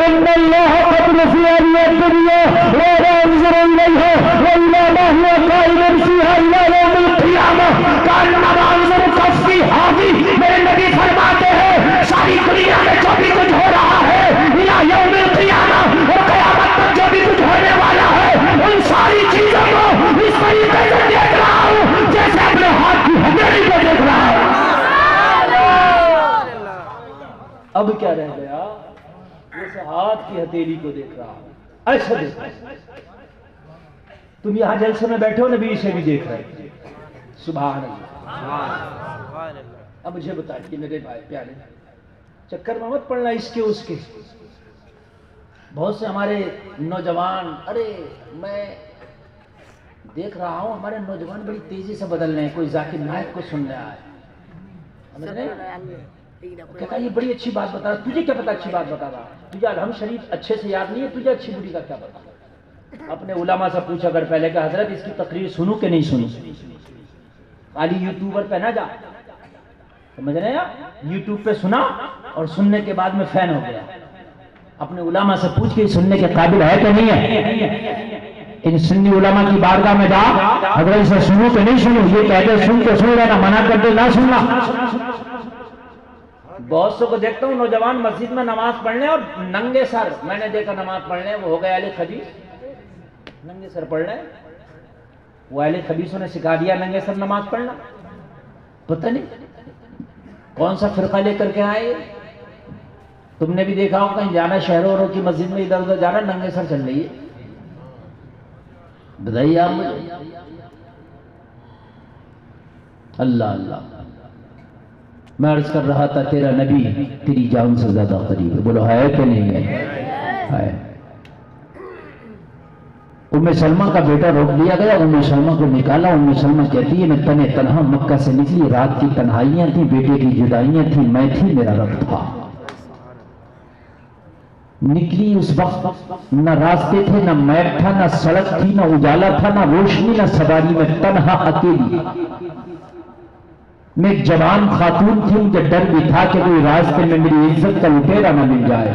Speaker 1: ان اللہ قد رفع علی الدنیا ولا ينظر الیہ وانما هو قائم فیہا الی یوم القیامہ کانما انظر کفی حاضی۔ میرے نبی فرماتے ہیں ساری دنیا میں جو بھی کچھ ہو رہا ہے الی یوم القیامہ، اور قیامت تک جو بھی کچھ ہونے والا ہے، ان ساری چیزوں کو اس طریقے سے دیکھ رہا ہوں جیسے اپنے ہاتھ کی ہتھیلی کو دیکھ رہا ہوں۔ اب کیا رہ گیا؟ جیسے ہاتھ کی ہتھیلی کو دیکھ رہا ہوں، ایسا دیکھ رہا ہوں۔ تم یہاں جلسے میں بیٹھے ہو، نبی اسے بھی دیکھ رہے، سبحان اللہ۔ اب مجھے بتائیے میرے بھائی پیارے، چکر میں مت پڑنا اس کے اس کے۔ بہت سے ہمارے نوجوان، ارے میں دیکھ رہا ہوں ہمارے نوجوان بڑی تیزی سے بدل رہے ہیں، کوئی ذاکر نائک کو سننے آئے، کہتا یہ بڑی اچھی بات بتا رہا، تجھے کیا پتا اچھی بات بتا رہا، تجھے الحم شریف اچھے سے یاد نہیں ہے، تجھے اچھی بری کا کیا پتا؟ اپنے علماء سے پوچھا کر پہلے کہ حضرت اس کی تقریر سنوں کہ نہیں سنوں؟ خالی یوٹیوبر پہ نہ جا، سمجھ رہے ہیں؟ یوٹیوب پہ سنا اور سننے کے بعد میں فین ہو گیا۔ اپنے علماء سے پوچھ کے سننے کے قابل ہے کہ نہیں ہے؟ ان سنی علماء کی بارگاہ میں جا، حضرت سے سنوں کہ نہیں سنوں، یہ کہتے سن کے سن رہے نا، منع کرتے نہ سننا۔ بہت سے کو دیکھتا ہوں نوجوان مسجد میں نماز پڑھنے اور ننگے سر، میں نے دیکھا نماز پڑھنے، وہ ہو گئے اہل خبیث، ننگے سر پڑھ رہے، وہ اہل خبیثوں نے سکھا دیا ننگے سر نماز پڑھنا، پتہ نہیں کون سا فرقہ لے کر کے آئے۔ تم نے بھی دیکھا ہو کہیں جانا شہروں کی مسجد میں ادھر ادھر جانا ننگے سر چل رہی ہے، بتائیے آپ مجھے۔ اللہ اللہ، میں عرض کر رہا تھا تیرا نبی تیری جان سے زیادہ قریب ہے، بولو ہے کہ نہیں ہے؟ ام سلمہ کا بیٹا روک لیا گیا، ام سلمہ کو نکالا، ام سلمہ کہتی ہے میں تنے تنہا مکہ سے نکلی، رات کی تنہائیاں تھیں، بیٹے کی جدائیاں تھیں، میں تھی میرا رب تھا۔ نکلی اس وقت نہ راستے تھے، نہ میپ تھا، نہ سڑک تھی، نہ اجالا تھا، نہ روشنی، نہ سواری، میں تنہا اکیلی۔ میں ایک جوان خاتون تھی، مجھے ڈر بھی تھا کہ کوئی راستے میں میری عزت کا لٹیرا نہ مل جائے،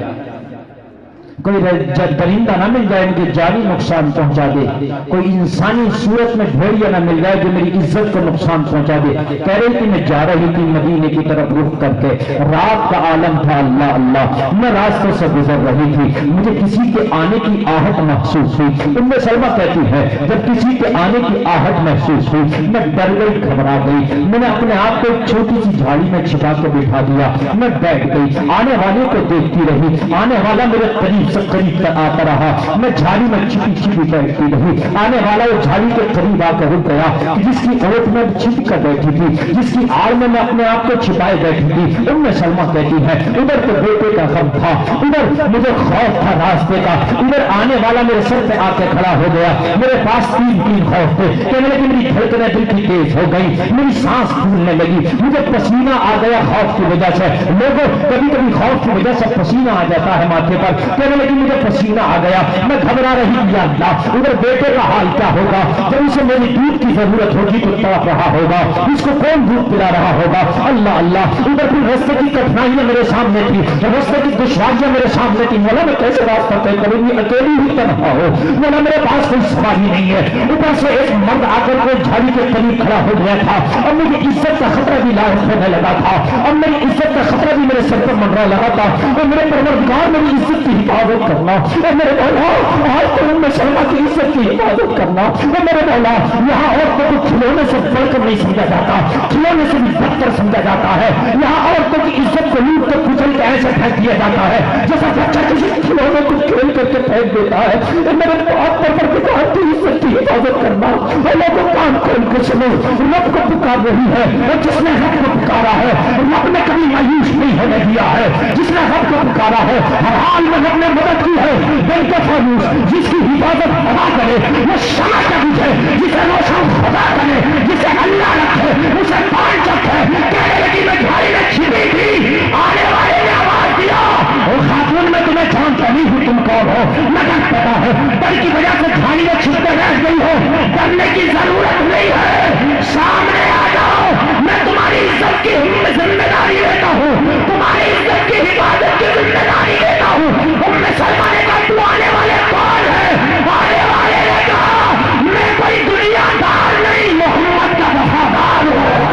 Speaker 1: کوئی درندہ نہ مل جائے مجھے جانی نقصان پہنچا دے، کوئی انسانی صورت میں بھیڑیا نہ مل جائے جو میری عزت کو نقصان پہنچا دے۔ کہہ رہی تھی میں جا رہی تھی مدینے کی طرف رخ کر کے، رات کا عالم تھا، اللہ اللہ، میں راستے سے گزر رہی تھی، مجھے کسی کے آنے کی آہٹ محسوس ہوئی۔ ام سلمہ کہتی ہے جب کسی کے آنے کی آہٹ محسوس ہوئی میں ڈر گئی، گھبرا گئی، میں نے اپنے آپ کو ایک چھوٹی سی جھاڑی میں چھپا کے بٹھا دیا، میں بیٹھ گئی، آنے والے کو دیکھتی رہی، آنے والا میرے قریب سے قریب تک آتا رہا، میں جھاڑی میں چھپی چھپی بیٹھتی رہی، آنے والا وہ جھاڑی کے قریب آ کر رک گیا، جس کی اوٹ میں چھپ کر بیٹھی تھی، جس کی آڑ میں میں اپنے آپ کو چھپائے بیٹھی تھی۔ ام سلمہ کہتی ہے ادھر تو بیٹے کا غم تھا، ادھر مجھے خوف تھا راستے کا، ادھر آنے والا میرے سر پہ آ کے کھڑا ہو گیا، میرے پاس تین خوف تھے، کہنے لگی میری دھڑکنیں دل کی تیز ہو گئی، میری سانس پھولنے لگی، مجھے پسینہ آ گیا خوف کی وجہ سے۔ لوگوں کبھی کبھی خوف کی وجہ سے پسینہ آ جاتا ہے ماتھے پر، کہنے لگی مجھے پسینہ آ گیا، میں گھبرا رہی، یا اللہ ادھر بیٹے کا حال کیا ہوگا، جب اسے میری دودھ کی ضرورت ہوگی تو تڑپ رہا ہوگا، اس کو کون دودھ پلا رہا ہوگا، اللہ اللہ، ادھر پھر راستے کی کٹھنائیاں میرے سامنے تھی، راستے کی دشواریاں میرے سامنے تھی، مولا میں کیسے راستہ طے کروں گی، اکیلی ہی تنہا ہو، مولا میرے پاس کوئی سواری نہیں ہے، اوپر سے ایک مرد آ کر کے جھاڑی کے قریب کھڑا ہو گیا تھا، اور مجھے عزت کا خطرہ بھی لاحق ہونے لگا تھا، اور میری عزت کا خطرہ بھی میرے سر پر منڈرا لگا تھا، اور میرے پروردگار میری عزت کی حفاظت کرنا، اور میرے مولا آج تو ام سلمہ کی عزت کی حفاظت کرنا، اور میرے مولا یہاں عورتوں کو کھلونے سے بڑھ کر نہیں سمجھا جاتا، کھلونے سے بھی بدتر سمجھا جاتا ہے، یہاں عورتوں کی عزت کو لوٹ کر کچل کے ایسے پھینک دیا جاتا ہے جیسا بچہ کسی کھلونے کو کھیل کر کے پھینک دیتا ہے۔ میرے پروردگار کی عزت کی حفاظت کرنا، اور لوگوں کان کھول کے سنو، رب کو پکار رہی ہے، اور جس نے رب کو پکارا ہے رب نے کبھی مایوس نہیں ہونے دیا ہے، جس نے رب کو پکارا ہے ہر حال میں رب نے مدد کی ہے۔ بلکہ فانوس جس کی حفاظت خدا کرے وہ شمع کا بجھے، جسے روشن خدا کرے، جسے اللہ رکھے اسے پان رکھے۔ کہنے لگی میں جھاڑی میں چھپی تھی، آنے والے نے آواز دیا اور خاتون میں تمہیں جانتا نہیں ہوں تم کون ہو، مگر پتا ہے ڈر کی وجہ سے جھاڑی میں چھپ کر رہ گئی ہو، ڈرنے کی ضرورت نہیں ہے، سامنے آ جاؤ، میں تمہاری عزت کی ذمہ داری لیتا ہوں، تمہاری عزت کی حفاظت کی ذمہ داری لیتا ہوں۔ ام سلمہ نے کہا تو آنے والے کون ہے؟ آنے والے نے کہا میں کوئی دنیا دار نہیں، محمد کا وفادار ہوں۔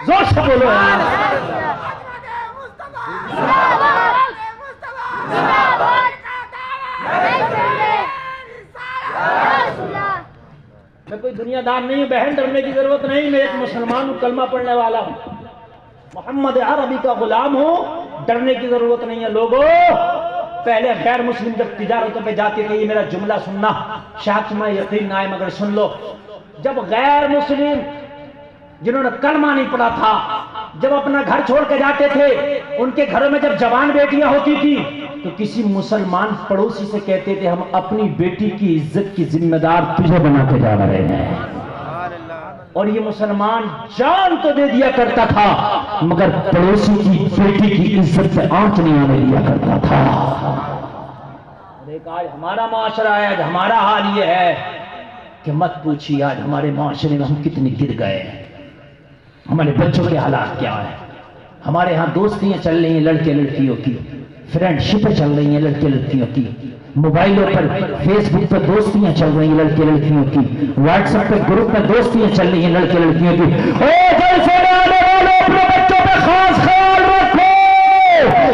Speaker 1: زور سے بولو میں کوئی دنیا دار نہیں ہوں، بہن ڈرنے کی ضرورت نہیں، میں ایک مسلمان ہوں، کلمہ پڑھنے والا ہوں، محمد عربی کا غلام ہوں، ڈرنے کی ضرورت نہیں ہے۔ لوگوں پہلے غیر مسلم جب تجارتوں پہ جاتے تھے، یہ میرا جملہ سننا شاید تمہیں یقین نہ آئے مگر سن لو، جب غیر مسلم جنہوں نے کلمہ نہیں پڑھا تھا جب اپنا گھر چھوڑ کے جاتے تھے، ان کے گھروں میں جب جوان بیٹیاں ہوتی تھی تو کسی مسلمان پڑوسی سے کہتے تھے ہم اپنی بیٹی کی عزت کی ذمہ دار تجھے بنا کے جا رہے ہیں۔ اور یہ مسلمان جان تو دے دیا کرتا تھا مگر پڑوسی کی بیٹی کی عزت سے آنچ نہیں آنے دیا کرتا تھا۔ دیکھ آج ہمارا معاشرہ ہے، آج ہمارا حال یہ ہے کہ مت پوچھیے آج ہمارے معاشرے میں ہم کتنے گر گئے ہیں، ہمارے بچوں کے حالات کیا ہیں۔ ہمارے ہاں دوستیاں چل رہی ہیں لڑکے لڑکیوں کی، فرینڈ شپیں چل رہی ہیں لڑکے لڑکیوں کی، موبائلوں پر فیس بک پر دوستیاں چل رہی ہیں لڑکے لڑکیوں کی، واٹس ایپ پر گروپ میں دوستیاں چل رہی ہیں لڑکے لڑکیوں کی۔ اے جلسے میں آنے والوں اپنے بچوں پہ خاص خیال رکھو،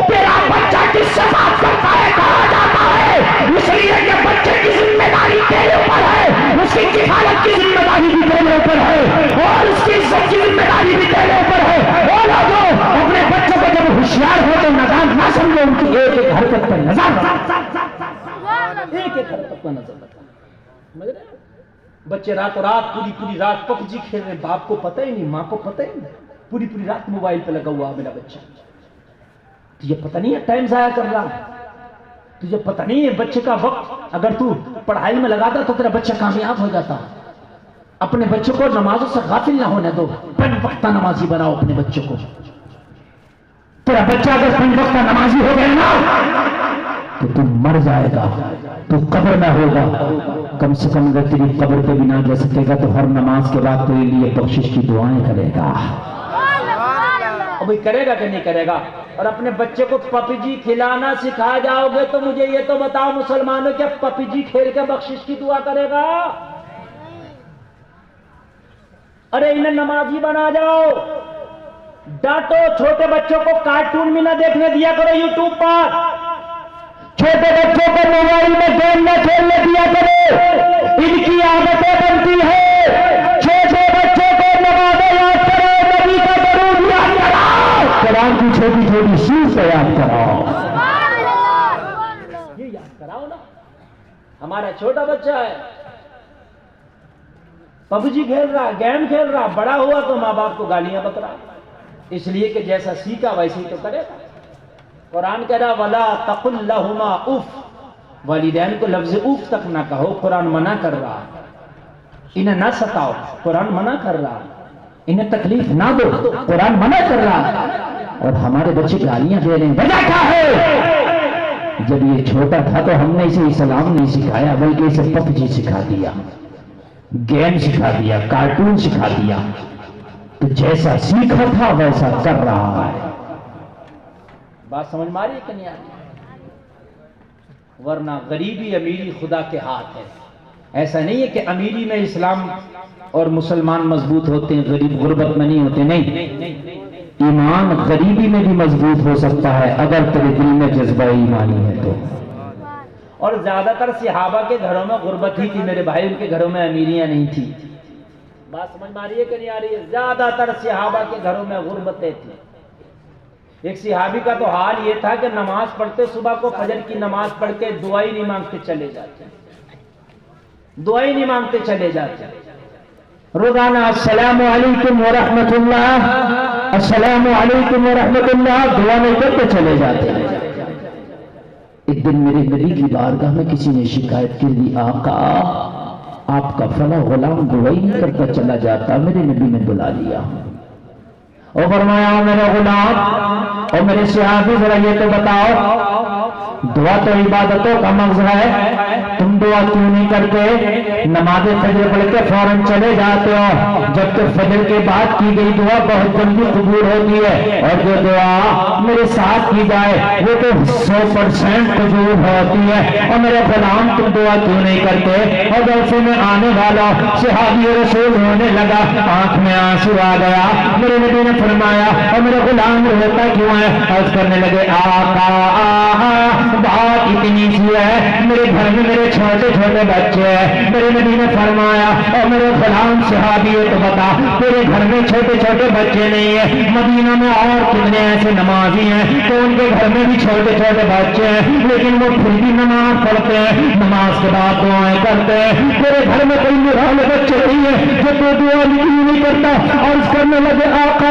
Speaker 1: تیرا بچہ کس سے بات کرتا ہے کہا جاتا ہے اس لیے کہ بچے کی ذمہ داری تیرے اوپر ہے، اس کی کفالت کی ذمہ داری بھی تیرے اوپر ہے اور اس کی عزت کی ذمہ داری بھی تیرے اوپر ہے۔ اور لوگوں اپنے بچوں کو جب ہوشیار ہو تو نادان نہ سمجھو، ان کی ایک ایک حرکت پر نظر رکھو، ایک ایک حرکت پر نظر رکھو۔ بچے راتوں رات پوری رات پب جی کھیل رہے، باپ کو پتہ ہی نہیں، ماں کو پتہ ہی نہیں، پوری رات موبائل پہ لگا ہوا میرا بچہ۔ تجھے پتہ نہیں ہے ٹائم ضائع کر رہا، تجھے پتہ نہیں ہے بچے کا وقت اگر تو پڑھائی میں لگاتا تو تیرا بچہ کامیاب ہو جاتا۔ اپنے بچوں کو نمازوں سے غافل نہ ہونے دو، پنج وقتہ نمازی بناؤ اپنے بچوں کو۔ تیرا بچہ اگر پنج وقتہ نمازی ہو گیا نا تو تم مر جائے گا، تو قبر میں ہوگا، کم سے کم اگر تیری قبر پہ بھی نہ جا سکے گا تو ہر نماز کے بعد تیرے لیے بخشش کی دعائیں کرے گا۔ ابھی کرے گا کہ نہیں کرے گا؟ اور اپنے بچے کو پپی جی کھلانا سکھا جاؤ گے تو مجھے یہ تو بتاؤ مسلمانوں کیا پپی جی کھیل کے بخشش کی دعا کرے گا؟ ارے انہیں نمازی بنا جاؤ، ڈانٹو، چھوٹے بچوں کو کارٹون بھی نہ دیکھنے دیا کرو یوٹیوب پر، چھوٹے بچوں کو موبائل میں گیم نہ کھیلنے دیا کرو، ان کی عادتیں بنتی ہے۔ چھوٹے بچوں کو نمازیں یاد کرو، نبی کا درود یاد کراؤ، قرآن کی چھوٹی چھوٹی سورتیں یاد کراؤ، یہ یاد کراؤ نا۔ ہمارا چھوٹا بچہ ہے پب جی کھیل رہا، گیم کھیل رہا، بڑا ہوا تو ماں باپ کو گالیاں بک رہا، اس لیے کہ جیسا سیکھا ویسے ہی تو کرے گا۔ قرآن کہہ رہا وَلَا تَقُلْ لَهُمَا اُف، والدین کو لفظ اف تک نہ کہو، قرآن منع کر رہا، انہیں نہ ستاؤ، قرآن منع کر رہا، انہیں تکلیف نہ دو، قرآن منع کر رہا۔ اور ہمارے بچے گالیاں دے رہے ہیں، وجہ کیا ہے؟ جب یہ چھوٹا تھا تو ہم نے اسے اسلام نہیں سکھایا بلکہ اسے پب جی سکھا دیا، گیم سکھا دیا، کارٹون سکھا دیا، تو جیسا سیکھا تھا ویسا کر رہا ہے۔ بات سمجھ میں آ رہی ہے کہ نہیں آ رہی؟ ورنہ غریبی امیری خدا کے ہاتھ ہے۔ ایسا نہیں ہے کہ امیری میں اسلام اور مسلمان مضبوط ہوتے ہیں، غریب غربت میں نہیں ہوتے، نہیں، ایمان غریبی میں بھی مضبوط ہو سکتا ہے اگر تیرے دل میں جذبہ ایمانی ہے تو۔ اور زیادہ تر صحابہ کے گھروں میں غربت ہی تھی میرے بھائی، ان کے گھروں میں امیریاں نہیں تھی۔ بات سمجھ میں آ رہی ہے کہ نہیں آ رہی ہے؟ زیادہ تر صحابہ کے گھروں میں غربتیں تھیں۔ ایک صحابی کا تو حال یہ تھا کہ نماز پڑھتے، صبح کو فجر کی نماز پڑھ کے دعائی نہیں مانگتے چلے جاتے، دعائی نہیں مانگتے چلے جاتے، روزانہ السلام علیکم ورحمت اللہ، السلام علیکم ورحمت اللہ دعا نہیں کرتے چلے جاتے۔ ایک دن میرے نبی کی بارگاہ میں کسی نے شکایت کر دی، آقا آپ کا فلاں غلام دعائی نہیں کرتا چلا جاتا۔ میرے نبی نے بلا لیا اور فرمایا میرے غلام اور میرے صحابی ذرا یہ تو بتاؤ، دعا تو عبادتوں کا مغز ہے، تم دعا کیوں نہیں کرتے؟ نماز فجر پڑھ کے فوراً چلے جاتے ہو، جبکہ فجر کے بعد کی گئی دعا بہت جلدی قبول ہوتی ہے، اور جو دعا میرے ساتھ کی جائے وہ تو 100% قبول ہوتی ہے۔ اور میرے غلام تم دعا کیوں نہیں کرتے؟ اور جلسے میں آنے والا صحابی رسول ہونے لگا، آنکھ میں آنسو آ گیا۔ میرے نبی نے فرمایا اور میرے غلام روتا کیوں ہے؟ عرض کرنے لگے آقا بات اتنی سی ہے، میرے گھر میں میرے چھوٹے چھوٹے بچے ہیں۔ میرے نبی نے فرمایا اور میرے غلام صحابی ہے تو بتا تیرے گھر میں چھوٹے چھوٹے بچے نہیں ہیں؟ مدینہ میں اور کتنے ایسے نمازی ہیں تو ان کے گھر میں بھی چھوٹے چھوٹے بچے ہیں لیکن وہ پھر بھی نماز پڑھتے ہیں، نماز کے بعد دعائیں کرتے ہیں۔ تیرے گھر میں کوئی نرالے بچے نہیں ہیں جو تو دعا نہیں کرتا؟ اور اس کرنے لگے آقا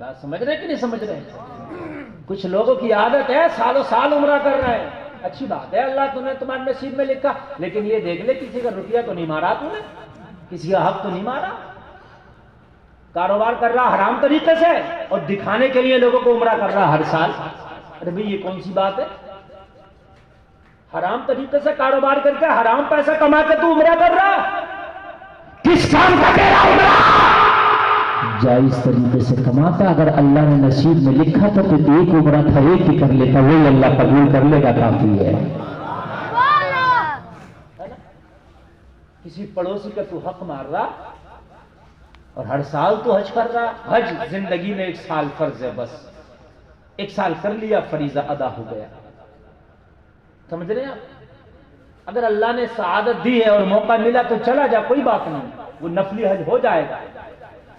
Speaker 2: بات سمجھ رہے کہ نہیں سمجھ رہے؟ کچھ لوگوں کی عادت ہے سالوں سال عمرہ کر رہے ہیں، اچھی بات ہے، اللہ نے تمہارے نصیب میں لکھا، لیکن یہ دیکھ لے کسی کا روپیہ تو نہیں مارا تم نے، کسی کا حق تو نہیں مارا، کاروبار کر رہا حرام طریقے سے اور دکھانے کے لیے لوگوں کو عمرہ کر رہا ہر سال۔ ارے بھئی یہ کون سی بات ہے؟ حرام طریقے سے کاروبار کر کے حرام پیسہ کما کے تو عمرہ کر رہا، کس کام کا کہہ رہا عمرہ؟
Speaker 1: جائز طریقے سے کماتا، اگر اللہ نے نصیب میں لکھا تھا تو ایک عمرہ تھا ایک ہی کر لیتا، وہی اللہ قبول کر لے گا، کافی ہے۔
Speaker 2: کسی پڑوسی کا تو حق مار رہا اور ہر سال تو حج کر رہا، حج زندگی میں ایک سال فرض ہے، بس ایک سال کر لیا فریضہ ادا ہو گیا، سمجھ رہے ہیں آپ؟ اگر اللہ نے سعادت دی ہے اور موقع ملا تو چلا جا، کوئی بات نہیں، وہ نفلی حج ہو جائے گا۔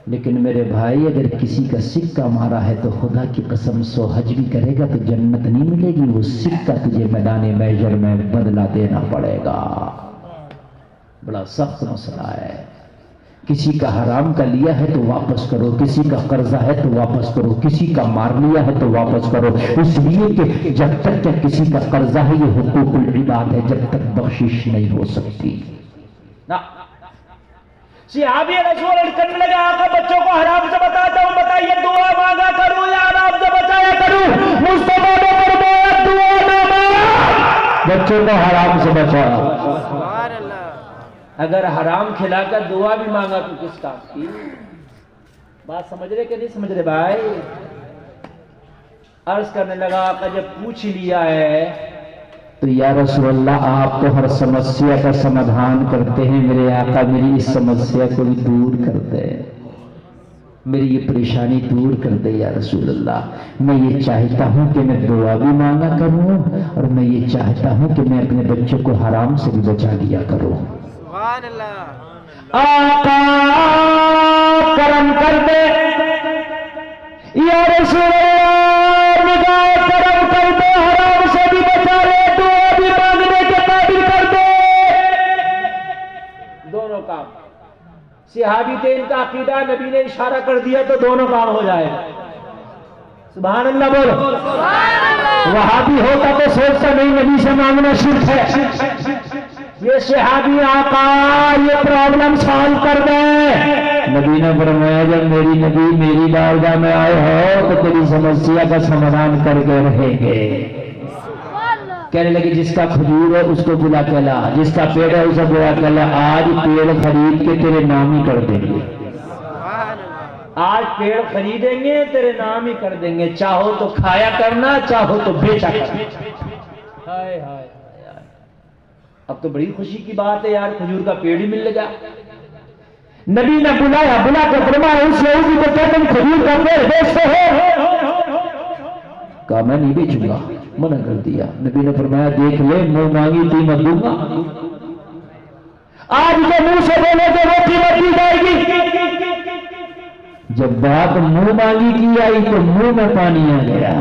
Speaker 1: لیکن میرے بھائی اگر کسی کا سکہ مارا ہے تو خدا کی قسم 100 حج بھی کرے گا تو جنت نہیں ملے گی، وہ سکہ تجھے میدان محشر میں بدلہ دینا پڑے گا۔ بڑا سخت مسئلہ ہے، کسی کا حرام کا لیا ہے تو واپس کرو، کسی کا قرضہ ہے تو واپس کرو، کسی کا مار لیا ہے تو واپس کرو، اس لیے کہ جب تک کہ کسی کا قرضہ ہے یہ حقوق العباد ہے، جب تک بخشش نہیں ہو سکتی۔
Speaker 2: صحابی رسول کرنے لگا آقا بچوں کو حرام سے بتاتا ہوں، بتائیے دعا مانگا کروں یا حرام سے بچایا کروں؟ مصطفیٰ نے فرمایا دعا نہ مانگ،
Speaker 1: بچوں کو حرام سے بچاؤ۔
Speaker 2: اگر حرام کھلا کر دعا بھی مانگا تو کس کام کی؟ بات سمجھ رہے کہ نہیں سمجھ رہے بھائی؟ عرض کرنے لگا آقا جب پوچھ لیا ہے
Speaker 1: تو یا رسول اللہ آپ تو ہر سمسیا کا سمادھان کرتے ہیں، میرے آقا میری اس سمسیا کو بھی دور کر دے، میری یہ پریشانی دور کر دے یا رسول اللہ، میں یہ چاہتا ہوں کہ میں دعا بھی مانگا کروں اور میں یہ چاہتا ہوں کہ میں اپنے بچوں کو حرام سے بھی بچا لیا کروں۔
Speaker 3: سبحان اللہ۔
Speaker 1: آقا کرم کر دے یا رسول اللہ، نگاہ کرم کر دے، حرام سے بھی بچا لے، دعا بھی مانگنے کے قابل کر دے۔
Speaker 2: دونوں کام، صحابی تھے ان کا عقیدہ، نبی نے اشارہ کر دیا تو دونوں کام ہو جائے۔ سبحان اللہ بولو۔
Speaker 1: وہابی ہوتا تو سوچتا نہیں نبی سے مانگنا شرک ہے،
Speaker 2: یہ صحابی
Speaker 1: آقا یہ پرابلم سالو کر دے۔ نبی نے فرمایا جب میری نبی میری بارگاہ میں آئے ہو تو تیری سمسیا کا سمادھان کر کے رہیں گے۔ کہنے لگے جس کا کھجور ہے اس کو بلا کے لا، جس کا پیڑ ہے اسے بلا کے لا، آج پیڑ خرید کے تیرے نام ہی کر دیں گے،
Speaker 2: آج پیڑ خریدیں گے تیرے نام ہی کر دیں گے، چاہو تو کھایا کرنا چاہو تو بیچا کرنا۔ ہائے ہائے، اب تو بڑی خوشی کی بات ہے یار، کھجور کا پیڑ ہی مل لگا۔
Speaker 1: نبی نے بلایا، بلا کر فرمایا اس یہودی کو کہا تم کھجور کا پیڑ بیچتے ہو؟ کہا میں نہیں بیچوں گا، منع کر دیا۔ نبی نے فرمایا دیکھ لے منہ مانگی قیمت دوں گا، آج جو منہ سے بولے تو وہ قیمت دی جائے گی۔ جب بات منہ مانگی کی آئی تو منہ میں پانی آ گیا۔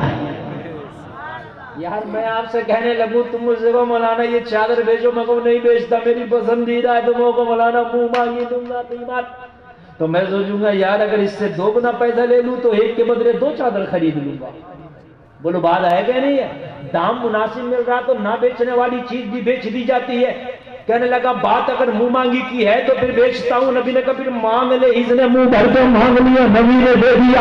Speaker 2: یار میں آپ سے کہنے لگوں تم مجھ سے کو مولانا یہ چادر بیچو، میں کو نہیں بیچتا، میری پسندیدہ ہے، تمہوں کو مولانا منہ مانگی دوں گا قیمت، تو میں سوچوں گا یار اگر اس سے 2 گنا پیسہ لے لوں تو ایک کے بدلے 2 چادر خرید لوں گا۔ بولو بات ہے کہ نہیں ہے؟ دام مناسب مل رہا تو نہ بیچنے والی چیز بھی بیچ دی جاتی ہے۔ کہنے لگا بات اگر منہ مانگی کی ہے تو پھر بیچتا ہوں۔ نبی نے کہا پھر مانگ لے، اس نے منہ بھر کے مانگ لیا، نبی نے دے دیا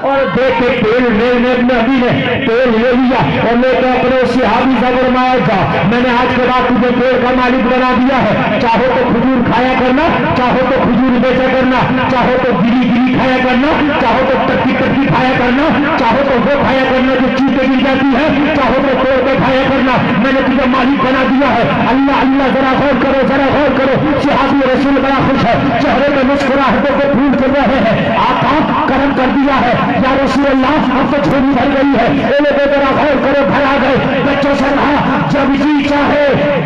Speaker 2: اور دے کے پیڑ نبی نے پیڑ لے لیا اور لے کے اپنے صحابی سے فرمایا تھا میں نے آج کے بعد تجھے پیڑ کا مالک بنا دیا ہے، چاہو تو کھجور کھایا کرنا، چاہو تو کھجور بیچا کرنا، چاہو تو گری گری کھایا کرنا، چاہو تو ٹکی ٹکی کھایا کرنا، چاہو تو وہ کھایا کرنا جو چیزیں گر جاتی ہے، چاہو تو توڑ کے کھایا کرنا، میں نے تجھے مالک بنا دیا ہے۔ اللہ اللہ ذرا غور کرو، ذرا غور کرو، صحابی رسول بڑا خوش ہے، چہرے پہ مسکراہٹوں کو پھول کر رہے ہیں، آقا کرم کر دیا ہے یا رسول اللہ، اب تو چھوڑی بھر گئی ہے، اے لوگوں ذرا غور کرو، بھر آ گئے۔ بچوں سے کہا جب جی چاہے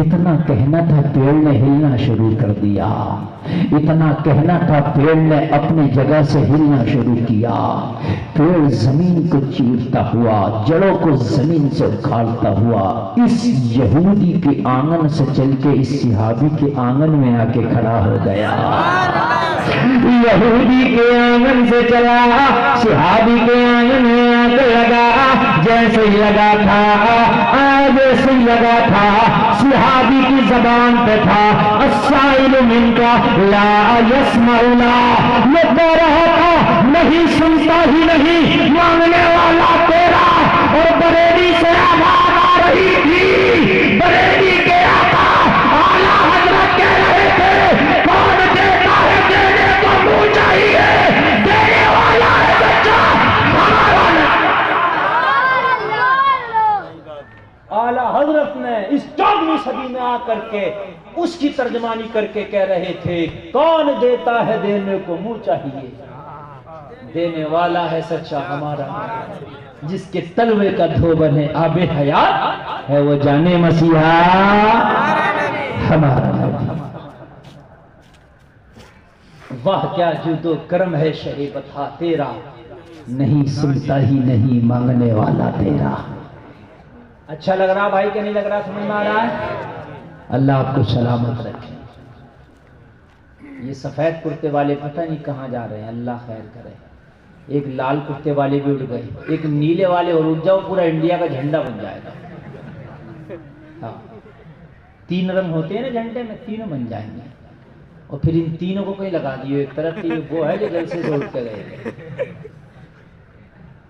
Speaker 1: اتنا کہنا تھا پیڑ نے ہلنا شروع کر دیا، اتنا کہنا تھا پیڑ نے اپنی جگہ سے ہلنا شروع کیا۔ پیڑ زمین کو چیرتا ہوا، جڑوں کو زمین سے اکھاڑتا ہوا اس یہودی کے آنگن سے چل کے اس صحابی کے آنگن میں آ کے کھڑا ہو گیا۔ یہودی کے آنگن سے چلا، صحابی کے آنگن میں آ کے لگا، جیسے لگا تھا جیسے لگا تھا صحابی کی زبان پہ تھا السائل منک لا یسمع لا، یہ کہہ رہا تھا نہیں سنتا ہی نہیں، مانگنے والا تیرا۔ اور بریلی سے آواز آ رہی تھی، بریلی کے آقا اعلیٰ حضرت کہہ رہے تھے کون دیتا ہے دینے کو منہ چاہیے، دینے والا ہے سچا ہمارا نہیں۔
Speaker 2: اعلیٰ حضرت نے اس 14ویں صدی میں آ کر کے اس کی ترجمانی کر کے کہہ رہے تھے کون دیتا ہے دینے کو منہ چاہیے، دینے والا ہے سچا ہمارا، جس کے تلوے کا دھوبن ہے آب حیات ہے وہ جانے مسیحا ہمارا نبی۔ واہ کیا جود و کرم ہے شہ بتا تیرا، نہیں سنتا ہی نہیں مانگنے والا تیرا۔ اچھا لگ رہا بھائی کہ نہیں لگ رہا، سمجھ میں آ رہا ہے؟ اللہ آپ کو سلامت رکھے۔ یہ سفید کرتے والے پتہ نہیں کہاں جا رہے ہیں، اللہ خیر کرے۔ ایک لال کرتے والے بھی اڑ گئے، ایک نیلے والے اور اڑ جاؤ پورا انڈیا کا جھنڈا بن جائے گا۔ ہاں 3 رنگ ہوتے ہیں نا جھنڈے میں، تینوں بن جائیں گے، اور پھر ان تینوں کو کوئی لگا دیو ایک طرف، تین وہ ہے جو جلسے سے اٹھ کے گئے۔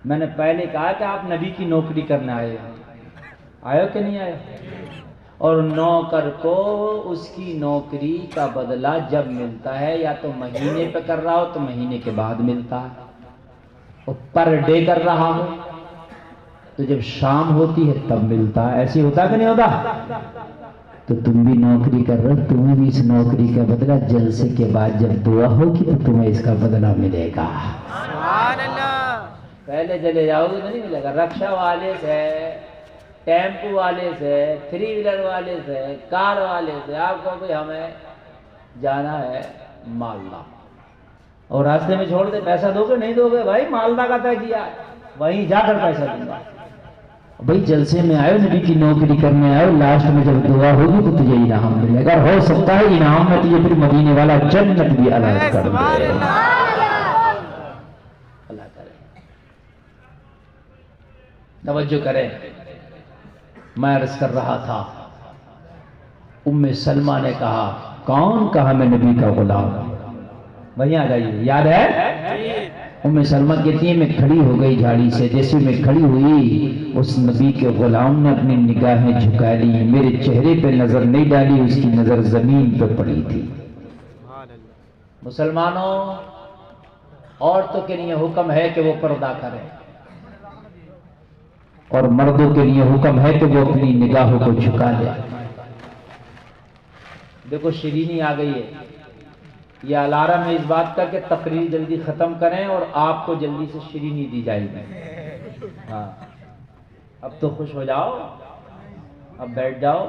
Speaker 2: میں نے پہلے کہا کہ آپ نبی کی نوکری کرنے آئے ہو، آئے ہو کہ نہیں آئے؟ اور نوکر کو اس کی نوکری کا بدلہ جب ملتا ہے یا تو مہینے پہ کر رہا ہو تو مہینے کے بعد ملتا ہے، اور پر ڈے کر رہا ہو تو جب شام ہوتی ہے تب ملتا ہے۔ ایسے ہوتا کہ نہیں ہوتا؟ تو تم بھی نوکری کر رہے، تمہیں بھی اس نوکری کا بدلہ جلسے کے بعد جب دعا ہوگی تو تمہیں اس کا بدلہ ملے گا۔
Speaker 3: سبحان اللہ۔
Speaker 2: پہلے چلے جاؤ گے تو نہیں ملے گا۔ رکشا والے سے، ٹیمپو والے سے، 3 ویلر والے سے، کار والے سے آپ کو بھی ہمیں جانا ہے مالدہ، اور راستے میں چھوڑ دے، پیسہ دو گے نہیں دو گے بھائی، مالدہ کا طے کیا ہے، وہیں جا کر پیسہ دوں گا۔
Speaker 1: بھائی جلسے میں آئے، نبی کی نوکری کرنے آئے، لاسٹ میں جب دعا ہوگی تو تجھے انعام ملے گا، ہو سکتا ہے انعام میں تجھے پھر مدینے والا جنت بھی عطا کر دے۔ اللہ کرے، توجہ کریں۔ میں عرض کر رہا تھا، ام سلمہ نے کہا کون؟ کہا میں نبی کا غلام۔ وہیں آ جائیے، یاد ہے؟ ام سلمہ کہتی ہے میں کھڑی ہو گئی جھاڑی سے، جیسے میں کھڑی ہوئی اس نبی کے غلام نے اپنی نگاہیں جھکا لی، میرے چہرے پہ نظر نہیں ڈالی، اس کی نظر زمین پہ پڑی تھی۔
Speaker 2: مسلمانوں، عورتوں کے لیے حکم ہے کہ وہ پردہ کریں،
Speaker 1: اور مردوں کے لیے حکم ہے کہ وہ اپنی نگاہوں کو جھکا لیں۔
Speaker 2: دیکھو شیرینی آ گئی ہے، یہ الارم ہے اس بات کا کہ تقریر جلدی ختم کریں اور آپ کو جلدی سے شیرینی دی جائے گی۔ ہاں اب تو خوش ہو جاؤ، اب بیٹھ جاؤ،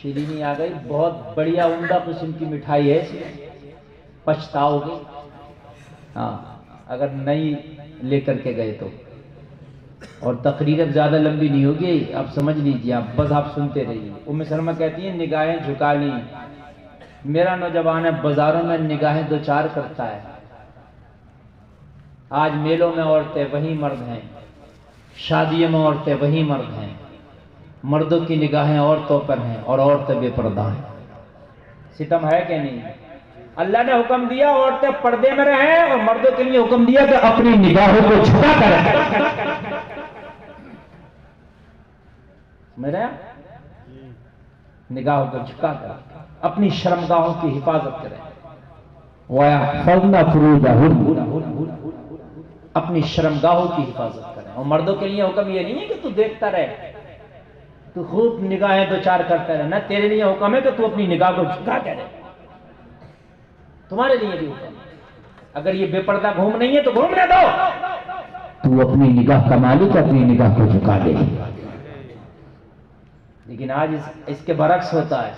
Speaker 2: شیرینی آ گئی، بہت بڑھیا عمدہ قسم کی مٹھائی ہے، پچھتاؤ گے ہاں اگر نہیں لے کر کے گئے تو۔ اور تقریر اب زیادہ لمبی نہیں ہوگی، اب سمجھ لیجیے، آپ بس آپ سنتے رہیے۔ ام سلمہ کہتی ہیں نگاہیں جھکا لی، میرا نوجوان ہے بازاروں میں نگاہیں دو چار کرتا ہے، آج میلوں میں عورتیں وہی مرد ہیں، شادیوں میں عورتیں وہی مرد ہیں، مردوں کی نگاہیں عورتوں پر ہیں اور عورتیں بے پردہ ہیں۔ ستم ہے کہ نہیں؟ اللہ نے حکم دیا عورتیں پردے میں رہیں، اور مردوں کے لیے حکم دیا کہ
Speaker 1: اپنی نگاہوں کو جھکا کر
Speaker 2: میرے نگاہوں کو جھکا کر اپنی شرمگاہوں کی حفاظت کریں،
Speaker 1: وَيَحْفَظْنَ فُرُوجَهُنَّ،
Speaker 2: اپنی شرمگاہوں کی حفاظت کریں۔ اور مردوں کے لیے حکم یہ نہیں ہے کہ تو دیکھتا رہے، تو خوب نگاہیں دو چار کرتا رہے، نہ، تیرے لیے حکم ہے کہ تو اپنی نگاہ کو جھکا کے رہے، تمہارے لیے بھی حکم ہے۔ اگر یہ بے پردہ گھوم نہیں ہے تو گھومنے دو،
Speaker 1: تو اپنی نگاہ کا مالک اپنی نگاہ کو جھکا دے۔
Speaker 2: لیکن آج اس کے برعکس ہوتا ہے.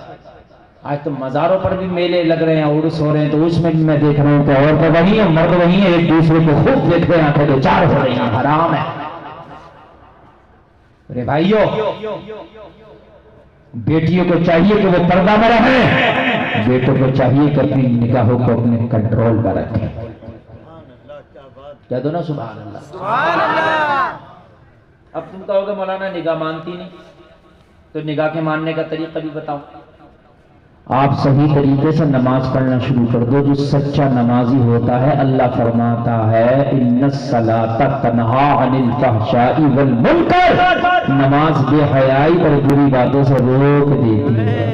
Speaker 2: آج تو مزاروں پر بھی میلے لگ رہے ہیں, عرس ہو رہے ہیں, تو اس میں بھی میں دیکھ رہا ہوں کہ عورتیں وہی ہیں, مرد وہی ہیں, ایک دوسرے کو خوب دیکھ رہے ہیں, آنکھیں دو چار ہو رہی ہیں. حرام ہے. ارے بھائیو, بیٹیوں کو چاہیے کہ وہ پردہ میں رہیں, بیٹوں کو چاہیے کہ اپنی نگاہوں کو اپنے کنٹرول میں رکھیں. کہہ دو نا سبحان اللہ.
Speaker 3: سبحان اللہ.
Speaker 2: اب تم کہو گے مولانا نگاہ مانتی نہیں, تو نگاہ کے ماننے کا طریقہ بھی بتاؤ.
Speaker 1: آپ صحیح طریقے سے نماز پڑھنا شروع کر دو. جو سچا نمازی ہوتا ہے, اللہ فرماتا ہے ان الصلاۃ تنہی عن الفحشاء والمنکر, نماز بے حیائی اور بری باتوں سے روک دیتی ہے.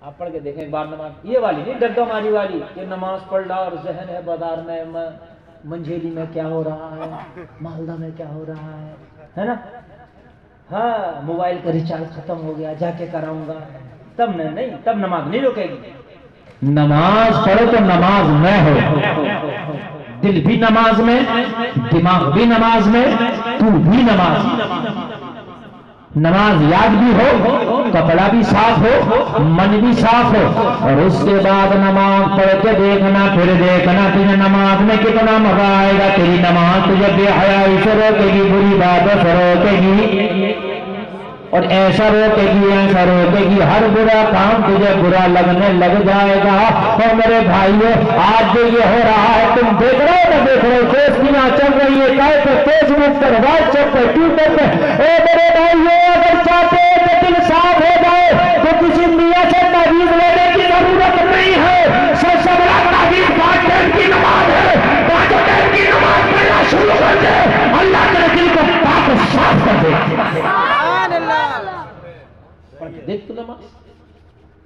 Speaker 2: آپ پڑھ کے دیکھیں ایک بار نماز, یہ والی نہیں ڈڈا ماری والی کہ نماز پڑھ رہا اور ذہن ہے بازار میں, منجھیلی میں کیا ہو رہا ہے, مالدہ میں کیا ہو رہا ہے نا, ہاں موبائل کا ریچارج ختم ہو گیا, جا کے کراؤں گا, تب نہیں, تب نماز نہیں روکے گی.
Speaker 1: نماز پڑھو تو نماز میں ہو, دل بھی نماز میں, دماغ بھی نماز میں, تو بھی نماز. نماز یاد بھی ہو, کپڑا بھی صاف ہو, من بھی صاف ہو, اور اس کے بعد نماز پڑھ کے دیکھنا, پھر دیکھنا تجھے نماز میں کتنا مزہ آئے گا. تیری نماز تجھے بے حیائی سے روکے گی, بری باتوں سے روکے گی, اور ایسا روکے گی, ایسا روکے گی, ہر برا کام تجھے برا لگنے لگ جائے گا. اور میرے بھائیو, آج جو یہ ہو رہا ہے تم دیکھ رہے ہو نہ دیکھ رہے ہو, کیسیاں چل رہی ہے, کائے پہ فیس بک پر, واٹس ایپ پر, ٹویٹر پہ. اے میرے بھائیو, اگر چاہتے ہیں کہ دل صاف ہو جائے تو کسی میاں سے تعویذ لینے کی ضرورت نہیں ہے. سب سے بڑا تعویذ 5 ٹائم کی نماز ہے. 5 ٹائم کی نماز پڑھنا شروع کر دے, اللہ تیرے دل کو پاک و صاف کر دے.
Speaker 3: سبحان اللہ.
Speaker 2: دیکھ تو نماز,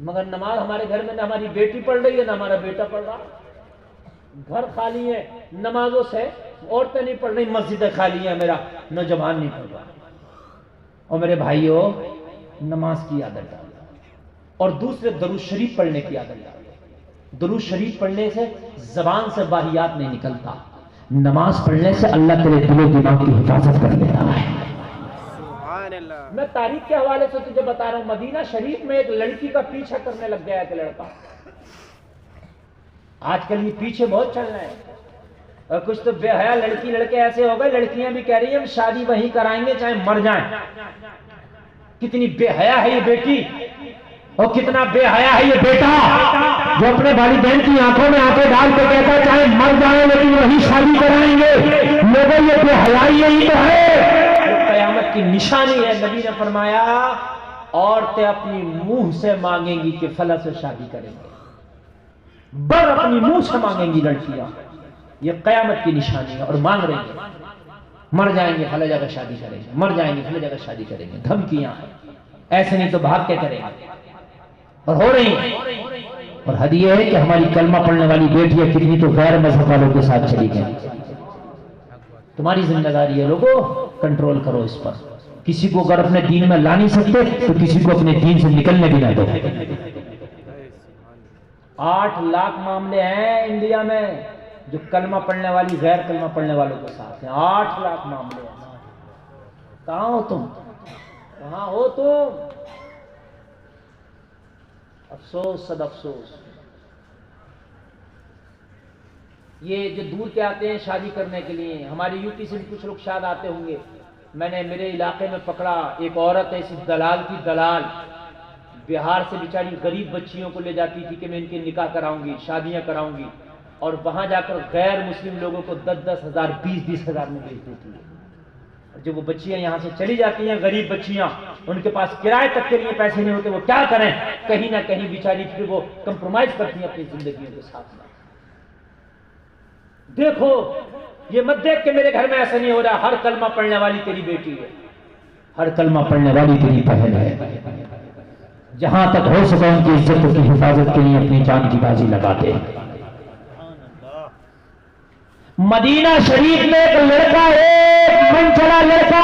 Speaker 2: مگر نماز ہمارے گھر میں نہ ہماری بیٹی پڑھ رہی ہے نہ ہمارا بیٹا پڑھ رہا. گھر خالی ہے نمازوں سے, عورتیں نہیں پڑھ رہی, مسجدیں خالی ہیں, میرا نوجوان نہیں پڑھ رہا. اور میرے بھائیوں, نماز کی عادت ڈالو, اور دوسرے درود شریف پڑھنے کی عادت ڈالو. درود شریف پڑھنے سے زبان سے واہیات نہیں نکلتا, نماز پڑھنے سے اللہ تیرے دل و دماغ کی حفاظت کر دیتا ہے. میں تاریخ کے حوالے سے تجھے بتا رہا ہوں, مدینہ شریف میں ایک لڑکی کا پیچھا کرنے لگ گیا کہ لڑکا. آج کل یہ پیچھے بہت چل رہے ہیں, اور کچھ تو بے حیا لڑکی لڑکے ایسے ہو گئے, لڑکیاں بھی کہہ رہی ہیں ہم شادی وہیں کرائیں گے چاہے مر جائیں. کتنی بے حیا ہے یہ بیٹی, اور کتنا بے حیا ہے یہ بیٹا, جو اپنے والدین کی آنکھوں میں آنکھیں ڈال کے کہتا ہے چاہے مر جائیں لیکن وہیں شادی کرائیں گے. لوگوں یہ بے حیائی یہی تو ہے, قیامت کی نشانی ہے. نبی نے فرمایا عورتیں اپنی منہ سے مانگیں گی کہ فلاں سے شادی کریں گے, بر اپنی منہ سے مانگیں گی لڑکیاں, یہ قیامت کی نشانی ہے. اور مانگ رہی ہیں, مر جائیں گے فلاں جگہ شادی کریں گے, مر جائیں گے فلاں جگہ شادی کریں گے. دھمکیاں ہیں, ایسے نہیں تو بھاگ کے کریں گے, اور ہو رہی ہیں. اور حد یہ ہے کہ ہماری کلمہ پڑھنے والی بیٹیاں کتنی تو غیر مذہب والوں کے ساتھ چلی گئیں. تمہاری ذمہ داری ہے لوگوں, کنٹرول کرو اس پر. کسی کو اگر اپنے دین میں لا نہیں سکتے تو کسی کو اپنے دین سے نکلنے بھی نہ دو. 8 لاکھ معاملے ہیں انڈیا میں جو کلمہ پڑھنے والی غیر کلمہ پڑھنے والوں کے ساتھ ہیں. 8 لاکھ معاملے ہیں. کہاں ہو تم, کہاں ہو تم؟ افسوس, صد افسوس. یہ جو دور کے آتے ہیں شادی کرنے کے لیے, ہماری یو پی سے بھی کچھ لوگ شاید آتے ہوں گے. میں نے میرے علاقے میں پکڑا, ایک عورت ایسی دلال کی دلال, بہار سے بیچاری غریب بچیوں کو لے جاتی تھی کہ میں ان کے نکاح کراؤں گی, شادیاں کراؤں گی, اور وہاں جا کر غیر مسلم لوگوں کو 10-10 ہزار 20-20 ہزار میں بیچ دیتی ہے. جب وہ بچیاں یہاں سے چلی جاتی ہیں, غریب بچیاں, ان کے پاس کرائے تک کے لیے پیسے نہیں ہوتے, وہ کیا کریں, کہیں نہ کہیں بیچاری پھر وہ کمپرومائز کرتی ہیں اپنی زندگیوں کے ساتھ میں. دیکھو, یہ مت دیکھ کہ میرے گھر میں ایسا نہیں ہو رہا. ہر کلمہ پڑھنے والی تیری بیٹی ہے,
Speaker 1: ہر کلمہ پڑھنے والی تیری بہن ہے. جہاں تک ہو سکے ان کی عزت کی حفاظت کے لیے اپنی جان کی بازی لگاتے ہیں. مدینہ شریف میں ایک لڑکا, ایک من چلا لڑکا,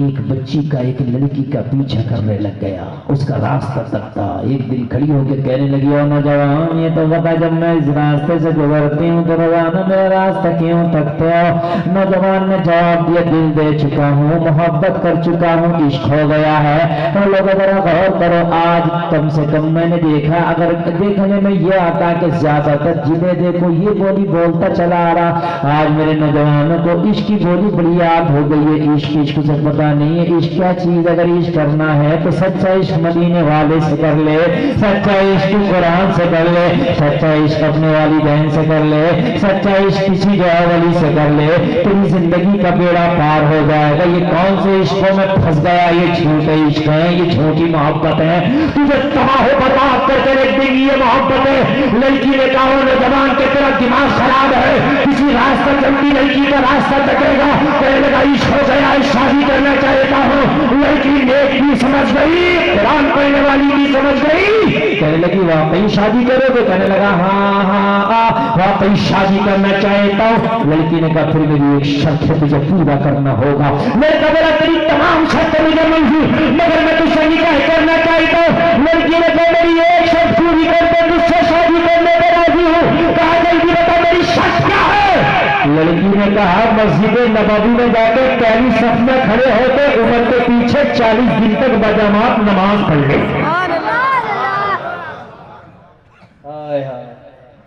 Speaker 1: ایک بچی کا ایک لڑکی کا پیچھا کرنے لگ گیا، اس کا راستہ تکتا۔ ایک دن کھڑی ہو کے کہنے لگی، او نوجوان یہ تو بتا جب میں اس راستے سے گزرتی ہوں تو روزانہ میرا راستہ کیوں تکتے ہو؟ نوجوان نے جواب دیا، دل دے چکا ہوں، محبت کر چکا ہوں، عشق ہو گیا ہے۔ تو لوگوں ذرا غور کرو، آج کم سے کم میں نے دیکھا، اگر دیکھنے میں یہ آتا کہ زیادہ تر جنہیں دیکھو یہ بولی بولتا چلا آ رہا، آج میرے نوجوانوں کو عشق کی بولی بڑی یاد ہو گئی ہے۔ عشق سے پتا نہیں ہے عشق کیا چیز، اگر عشق کرنا ہے تو سچا عشق مدینے والے سے کر لے، سچا عشق قرآن سے کر لے، سچا عشق اپنے والدین سے کر لے، سچا عشق کسی دعا والی سے کر لے، تیری زندگی کا بیڑا پار ہو جائے گا۔ یہ کون سے عشقوں میں پھنس گیا، یہ جھوٹے عشق ہیں، یہ جھوٹی محبت ہے، تجھے تباہ و برباد کر کے رکھ دیں گی یہ محبت ہے۔ لڑکی نے کہا نوجوان کے طرح دماغ خراب ہے، کسی راستہ چلتی لڑکی کا راستہ تکے گا، کہنے لگا عشق ہو گیا، شادی کرنا چاہتا ہوں۔ لڑکی نیک بھی سمجھ گئی، قرآن پڑھنے والی بھی سمجھ گئی، کہنے لگی واقعی شادی کرو گے؟ کہنے لگا ہاں ہاں واقعی شادی کرنا چاہتا ہوں۔ لڑکی نے کہا پھر میری ایک شرط ہے، تجھے پورا کرنا ہوگا۔ میں نے کہا تیری تمام شرطیں مجھے منظور، مگر میں تجھ سے نکاح کرنا چاہتا ہوں۔ لڑکی نے کہا میری ایک شرط پوری کر دے، تجھ سے شادی کرنے میں راضی ہوں۔ کہا جلدی بتا میری شرط کیا ہے؟ لڑکی نے کہا مسجد نبوی میں جا کے پہلی صف میں کھڑے ہو کے عمر کے پیچھے 40 دن تک بجماعت نماز پڑھ لے۔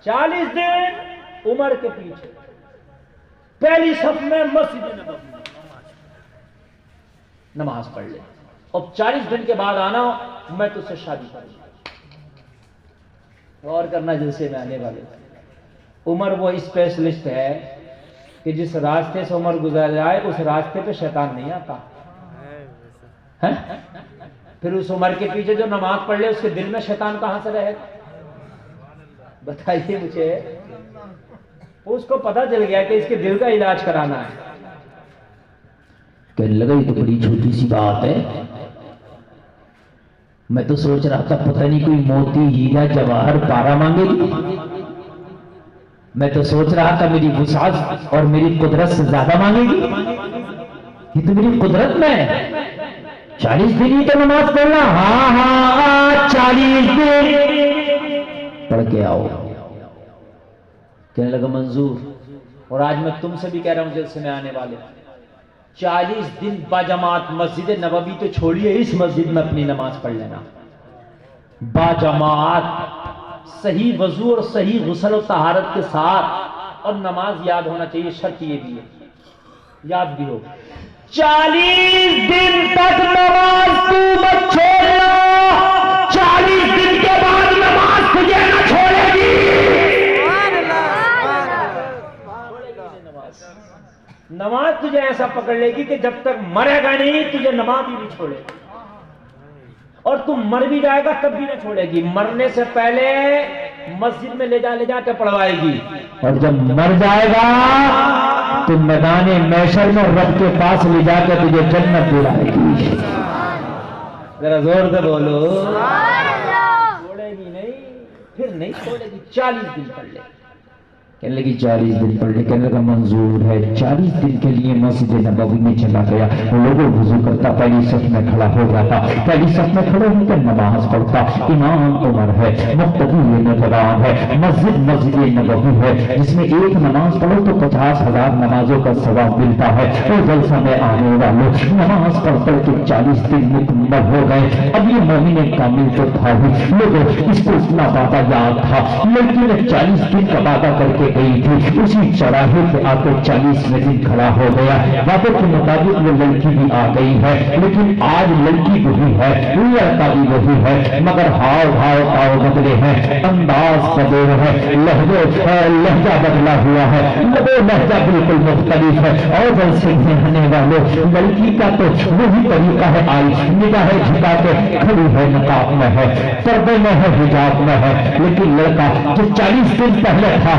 Speaker 2: 40 دن عمر کے پیچھے پہلی صف میں مسجد نبوی نماز پڑھ لے، اور 40 دن کے بعد آنا، میں تجھ سے شادی کروں گا۔ غور کرنا جلسے میں آنے والے، عمر وہ اسپیشلسٹ ہے کہ جس راستے سے عمر گزر جائے اس راستے پہ شیطان نہیں آتا۔ پھر اس عمر کے پیچھے جو نماز پڑھ لے اس کے دل میں شیطان کہاں سے رہے گا؟ بتائیے مجھے، اس کو پتہ چل گیا کہ اس کے دل کا علاج کرانا ہے۔
Speaker 1: کہنے لگا یہ تو بڑی چھوٹی سی بات ہے، میں تو سوچ رہا تھا پتہ نہیں کوئی موتی ہیرا جواہر پارا مانگے گی، میں تو سوچ رہا تھا میری وسعت اور میری قدرت سے زیادہ مانگے گی، یہ تو میری قدرت میں ہے۔ 40 دن ہی تو نماز پڑھنا، ہاں ہاں 40 دن پڑھ کے آؤ۔ کہنے لگا منظور، اور آج میں تم سے بھی کہہ رہا ہوں جلسے میں آنے والے، 40 دن باجماعت مسجد نبوی تو چھوڑیے، اس مسجد میں اپنی نماز پڑھ لینا باجماعت، صحیح وضو اور صحیح غسل و طہارت کے ساتھ، اور نماز یاد ہونا چاہیے، شرط یہ بھی ہے یاد بھی ہو، 40 دن تک نماز تو مت چھوڑنا، 40 دن کے بعد نماز تجھے نہ چھوڑے گی۔
Speaker 2: نماز تجھے ایسا پکڑ لے گی کہ جب تک مرے گا نہیں تجھے نماز ہی نہیں چھوڑے گی، اور تم مر بھی جائے گا تب بھی نہ چھوڑے گی، مرنے سے پہلے مسجد میں لے جا کے پڑھوائے گی،
Speaker 1: اور جب مر جائے گا تو میدان محشر میں رب کے پاس لے جا کے تجھے جنت دلائے گی۔
Speaker 2: ذرا زور سے بولو، چھوڑے گی نہیں، پھر نہیں چھوڑے گی، 40 دن پڑھ لے۔
Speaker 1: کہنے لگی 40 دن پڑھ لے، کہنے لگا منظور ہے۔ 40 دن کے لیے مسجد نبوی میں چلا گیا، لوگوں وضو کرتا، پہلی صف میں کھڑا ہو جاتا، پہلی صف میں کھڑے ہو کر نماز پڑھتا۔ امام عمر ہے، مقتدی نوجوان ہے، مسجد نبوی ہے جس میں ایک نماز پڑھو تو 50,000 نمازوں کا ثواب ملتا ہے۔ تو جلسہ میں آنے والوں نماز پڑھ کر کے 40 دن مکمل ہو گئے۔ اب یہ مومن کامل تو تھا ہی، لوگوں اس کو اتنا وعدہ یاد تھا، لڑکی نے 40 دن کا وعدہ کر کے گئی تھی، اسی چڑھاہے پہ آ کے 40ویں دن کھڑا ہو گیا۔ وعدے کے مطابق وہ لڑکی بھی آ گئی ہے، لیکن آج لڑکی وہی ہے، لڑکا بھی وہی ہے، مگر ہاؤ بدلے ہیں، انداز بدل ہے، لہجہ بدلا ہوا ہے، لہجہ بالکل مختلف ہے۔ اور جلسے میں آنے والوں لڑکی کا تو وہی طریقہ ہے، آئی نگاہیں جھکا کے کھڑی ہے، نقاب میں ہے، پردے میں ہے، حجاب میں ہے، لیکن لڑکا جو 40 دن پہلے تھا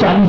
Speaker 1: 40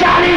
Speaker 1: 40